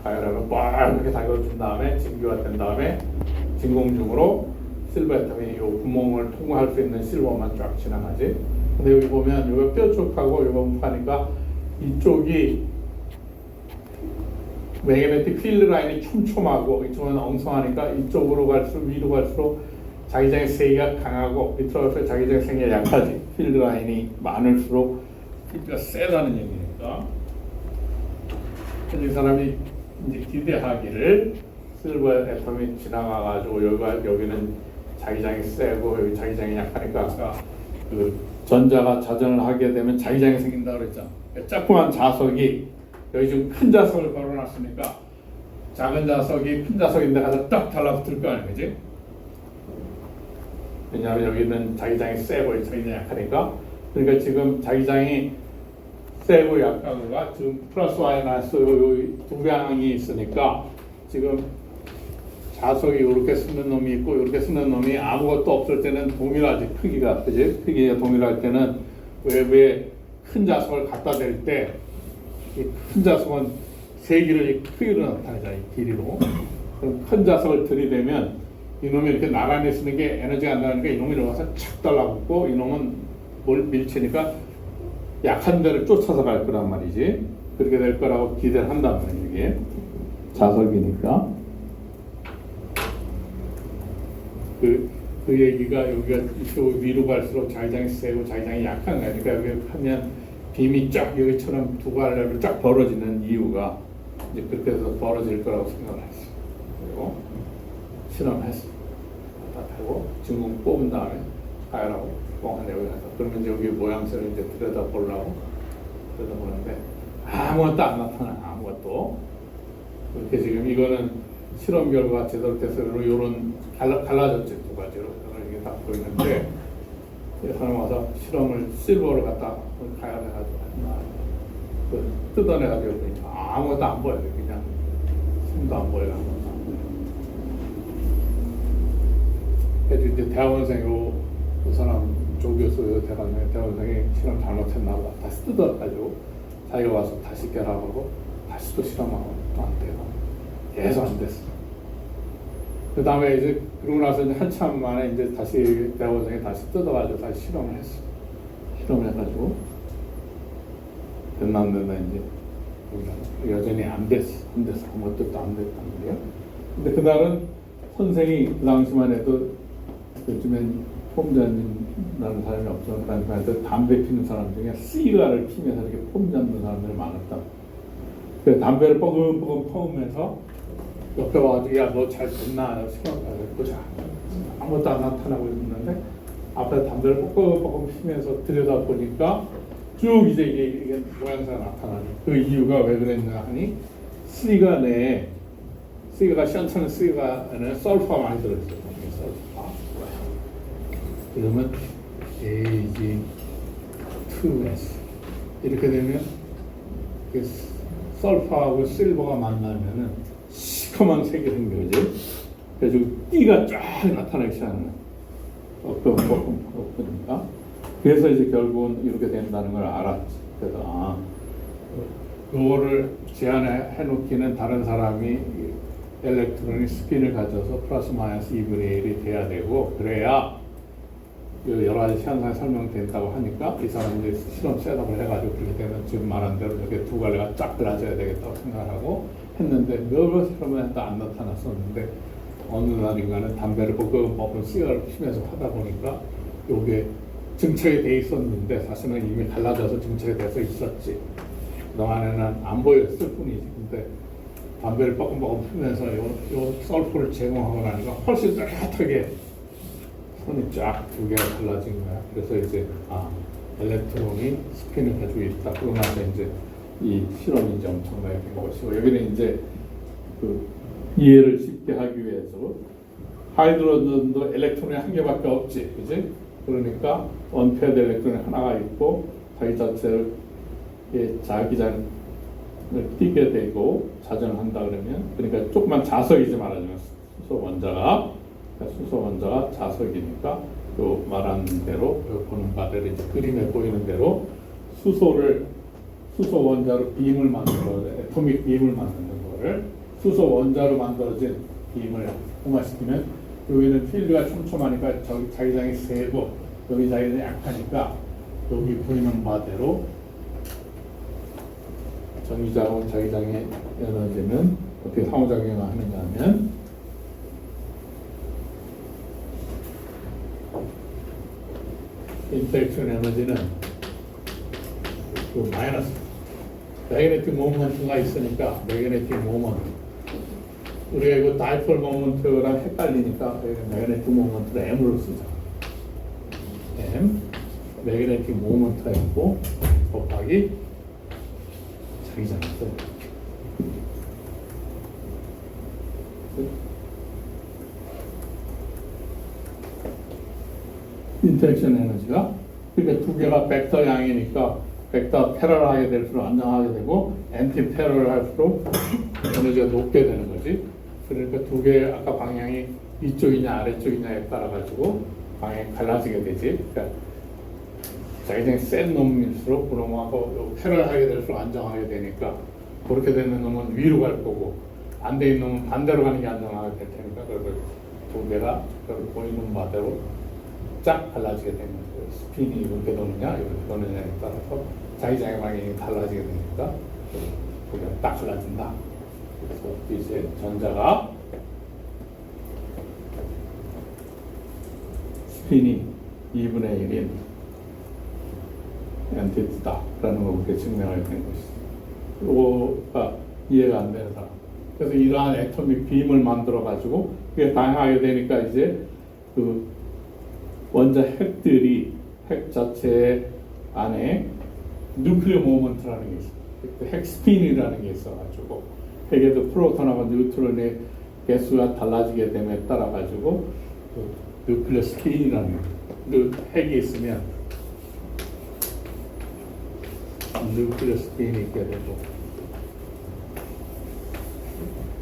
가열하면 꽉 이렇게 달궈준 다음에 증기가 된 다음에 진공중으로 실버 애톰이 이 구멍을 통과할 수 있는 실버만 쫙 지나가지. 근데 여기 보면 이거 뼈 쪽하고 이거 하니까 이쪽이 매그네틱 필드 라인이 촘촘하고 이쪽은 엉성하니까 이쪽으로 갈수록 위로 갈수록 자기장의 세기가 강하고 밑으로 갈수록 자기장의 세기가 약하지. 필드 라인이 많을수록 필드가 세다는 얘기니까. 그래서 이 사람이 이제 기대하기를 실버 애톰이 지나가가지고 여기는 자기장이 세고 여기 자기장이 약하니까 아까 그 전자가 자전을 하게 되면 자기장이 생긴다 그랬잖아. 조그만 자석이 여기 지금 큰 자석을 걸어놨으니까 작은 자석이 큰 자석인데 가서 딱 달라붙을 거 아니야, 그지? 왜냐하면 여기는 자기장이 세고 자기장이 약하니까. 그러니까 지금 자기장이 세고 약하고가 지금 플러스 마이너스 두 방향이 있으니까 지금 자석이 이렇게 쓰는 놈이 있고 이렇게 쓰는 놈이 아무것도 없을 때는 동일하지. 크기가, 그지? 크기가 동일할 때는 외부에 큰 자석을 갖다 댈 때 이 큰 자석은 세기를 이 크기로 나타내잖아, 이 길이로. 그럼 큰 자석을 들이대면 이놈이 이렇게 나란히 쓰는 게 에너지가 안 나니까 이놈이 들어가서 착 달라붙고 이놈은 뭘 밀치니까 약한 데를 쫓아서 갈 거란 말이지. 그렇게 될 거라고 기대를 한단 말이야, 이게. 자석이니까. 그 얘기가 여기가 이쪽 위로 갈수록 자기장이 세고 자기장이 약한 거야. 그러니까 여기 하면 빔이 쫙 여기처럼 두 갈래로 쫙 벌어지는 이유가 이제 그렇게 해서 벌어질 거라고 생각을 했어. 그리고 실험을 했어. 하고 진공 뽑은 다음에 가열하고 뻥한 여기 가서 그러면 여기 모양새를 이제 들여다보려고 들여다보는데 아무것도 안 나타나. 아무것도. 그렇게 지금 이거는 실험 결과가 제대로 돼서 이런 갈라졌지, 두 가지로 이게 다 보이는데, 이 사람 와서 실험을 실버로 갖다 가열해가지고 뜯어내가지고 보니까 아무것도 안 보여요. 그냥 손도 안 보여요. 아무것도 안 보여요. 그래서 이제 대학원생으로 그 사람 조교수 대학원생이 실험 잘못했나 보다. 다시 뜯어가지고 자기가 와서 다시 결합하고 다시 또 실험하고 또 안 돼요. 계속 안 됐어. 그 다음에 이제 그러고 나서 이제 한참 만에 이제 다시 대학원생이 다시 뜯어가지고 다시 실험을 했어. 실험을 해가지고 됐나 이제 여전히 안 됐어. 아무것도 안 됐단 말이야. 근데 그날은 선생이 그 당시만 해도 요즘엔 폼 잡는다는 사람이 없었다니까 담배 피는 사람 중에 시가를 피면서 이렇게 폼 잡는 사람들이 많았다. 그래서 담배를 뻐금뻐금 퍼오면서 옆에 와가지고 야 너 잘 됐나 시간 보자. 아무것도 안 나타나고 있는데 앞에 담배를 뻐금뻐금 피면서 들여다보니까 쭉 이제 이게 모양새가 나타나는 그 이유가 왜 그랬냐 하니 C가 내에 C가 시원찮은 C가 안에 설프가 많이 들어있어요. 설프가. 그러면 Ag2S 이렇게 되면 설프하고 실버가 만나면은 시커먼 색이 생겨지. 그래서 띠가 쫙 나타나기 시작하는 거니까. 그래서 이제 결국은 이렇게 된다는 걸 알았지. 그래서 그거를 제안해 놓기는 다른 사람이 엘렉트론이 스핀을 가져서 플러스 마이너스 2분의 1이 돼야 되고 그래야 여러 가지 현상이 설명된다고 하니까 이 사람들이 실험 셋업을 해가지고 그렇게 되면 지금 말한 대로 이렇게 두 갈래가 쫙 들어줘야 되겠다고 생각하고 했는데 몇몇 실험에는 안 나타났었는데 어느 날인가는 담배를 뻐금뻐금 씨를 피면서 하다 보니까 요게 증척이 돼 있었는데 사실은 이미 갈라져서 증척이 돼서 있었지. 그동안에는 안 보였을 뿐이지. 근데 담배를 뻐금뻐금 피면서 요 설프를 제공하고 나니까 훨씬 뚜렷하게 손이 쫙 두 개가 달라진 거야. 그래서 이제 엘렉트론이 스핀을 가지고 있다. 그러고 나서 이제 이 실험이 이제 엄청나게 된 것이고 여기는 이제 그 이해를 쉽게 하기 위해서 하이드로전도 엘렉트론이 한 개밖에 없지, 그지? 그러니까 언페어드 엘렉트론이 하나가 있고 자기 자체를 자기장을 띄게 되고 자전한다 그러면 그러니까 조금만 자석이지 말아주면 수소 원자가 자석이니까 또 말한 대로 보는 바대로 이제 그림에 보이는 대로 수소 원자로 빔을 만들어 애토믹 빔을 만드는 거를 수소 원자로 만들어진 빔을 통화시키면 여기는 필드가 촘촘하니까 저기 자기장이 세고 여기 자기장이 약하니까 여기 보이는 바대로 전기장하고 자기장의 에너지는 어떻게 상호작용을 하느냐 하면 인터랙션 에너지는 그 마이너스 매그네틱 모먼트가 있으니까 매그네틱 모먼트 우리가 이거 다이폴 모먼트랑 헷갈리니까 매그네틱 모먼트를 M으로 쓰자. M 매그네틱 모먼트가 있고 곱하기 자기장 있어요. 인터랙션 에너지가 그러니까 두 개가 벡터 양이니까 벡터 패러럴하게 될수록 안정하게 되고 엔티 패러럴 할수록 에너지가 높게 되는 거지. 그러니까 두 개 아까 방향이 위쪽이냐 아래쪽이냐에 따라 가지고 방향이 갈라지게 되지. 그러니까 자기장이 센 놈일수록 그놈하고 패러럴하게 될수록 안정하게 되니까 그렇게 되는 놈은 위로 갈 거고 안 돼 있는 놈은 반대로 가는 게 안정하게 될 테니까 그래서 두 개가 보이는 바대로 쫙 달라지게 되는 거예요. 스핀이 이렇게 도느냐 이렇게 도느냐에 따라서 자기장의 방향이 달라지게 되니까 그게 딱 갈라진다. 그래서 이제 전자가 스핀이 2분의 1인 엔티티다라는 걸 그렇게 증명하게 된 것이죠. 이거가 이해가 안 되는 사람. 그래서 이러한 애토믹 빔을 만들어 가지고 그게 다양하게 되니까 이제 그 원자 핵들이 핵 자체 안에 뉴클리어 모먼트라는 게 있어요. 핵 스핀이라는 게 있어가지고 핵에도 프로톤하고 뉴트론의 개수가 달라지게 됨에 따라 가지고 그 뉴클리어 스핀이라는 핵이 있으면 뉴클리어 스핀이 있게 되고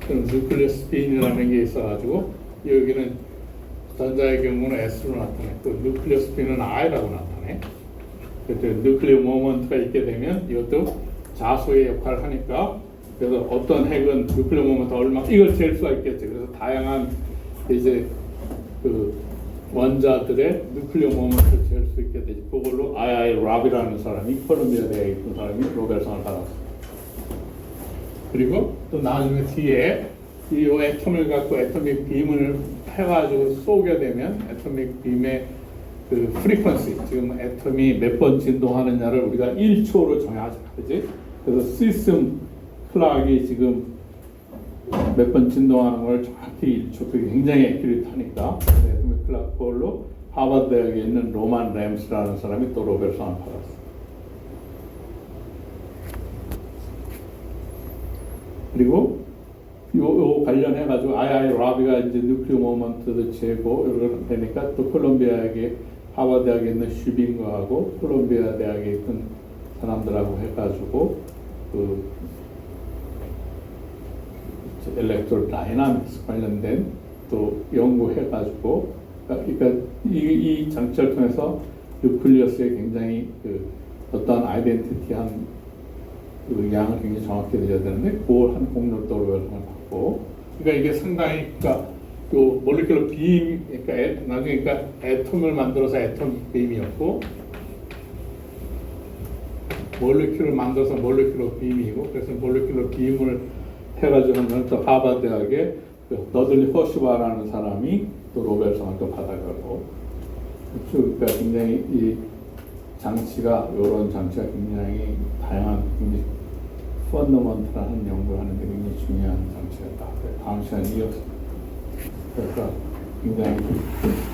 그럼 뉴클리어 스핀이라는 게 있어가지고 여기는 전자의 경우는 S로 나타내. 또 뉴클리어 스핀은 I라고 나타내. 그래서 뉴클리어 모먼트가 있게 되면 이것도 자소의 역할을 하니까 그래서 어떤 핵은 뉴클리어 모먼트 얼마 이걸 잴 수가 있겠지. 그래서 다양한 이제 그 원자들의 뉴클리어 모먼트를 잴 수 있게 되지. 그걸로 I.I. 랍이라는 사람이 콜롬비아 대학에 있던 사람이 노벨상을 받았어. 그리고 또 나중에 뒤에 이 애톰을 갖고 애토믹 빔을 해가지고 쏘게 되면 애토믹 빔의 그 프리퀀시 지금 애톰이 몇 번 진동하느냐를 우리가 1초로 정하지, 그지? 그래서 시스템 클락이 지금 몇 번 진동하는 걸 정확히 1초, 그게 굉장히 액큐리트하니까 애톰 클락 볼로 하버드 대학에 있는 로만 램스라는 사람이 또 노벨상을 받았어. 그리고 요 관련해 가지고 아이아이 라비가 이제 뉴클리어 모먼트도 재고 이런 되니까 또 콜롬비아에 하버드 대학에 있는 슈빙거하고 콜롬비아 대학에 있는 사람들하고 해가지고 그 엘렉트로 다이나믹스 관련된 또 연구해가지고 그러니까 이 장치를 통해서 뉴클리어스에 굉장히 그 어떤 아이덴티티한 그 양을 굉장히 정확히 드려야 되는데 그걸 한 공로도로 받고 그러니까 이게 상당히 그러니까 요 몰리큘러 빔 그러니까 나중에 그러니까 애톰을 만들어서 애톰 빔이었고 몰리큘을 만들어서 몰리큘러 빔이고 그래서 몰리큘러 빔을 해가지고 하면 또 하버드 대학의 더들리 허슈바라는 사람이 또 노벨상을 또 받아가고 그러니까 굉장히 이 장치가 이런 장치가 굉장히 다양한 굉장히 펀더먼트라는 연구를 하는 데 굉장히 중요한 장치였다. 다음 시간에 이어서 그러니까 굉장히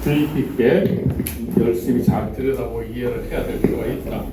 주의 깊게 열심히 잘 들여다보고 이해를 해야 될 필요가 있다.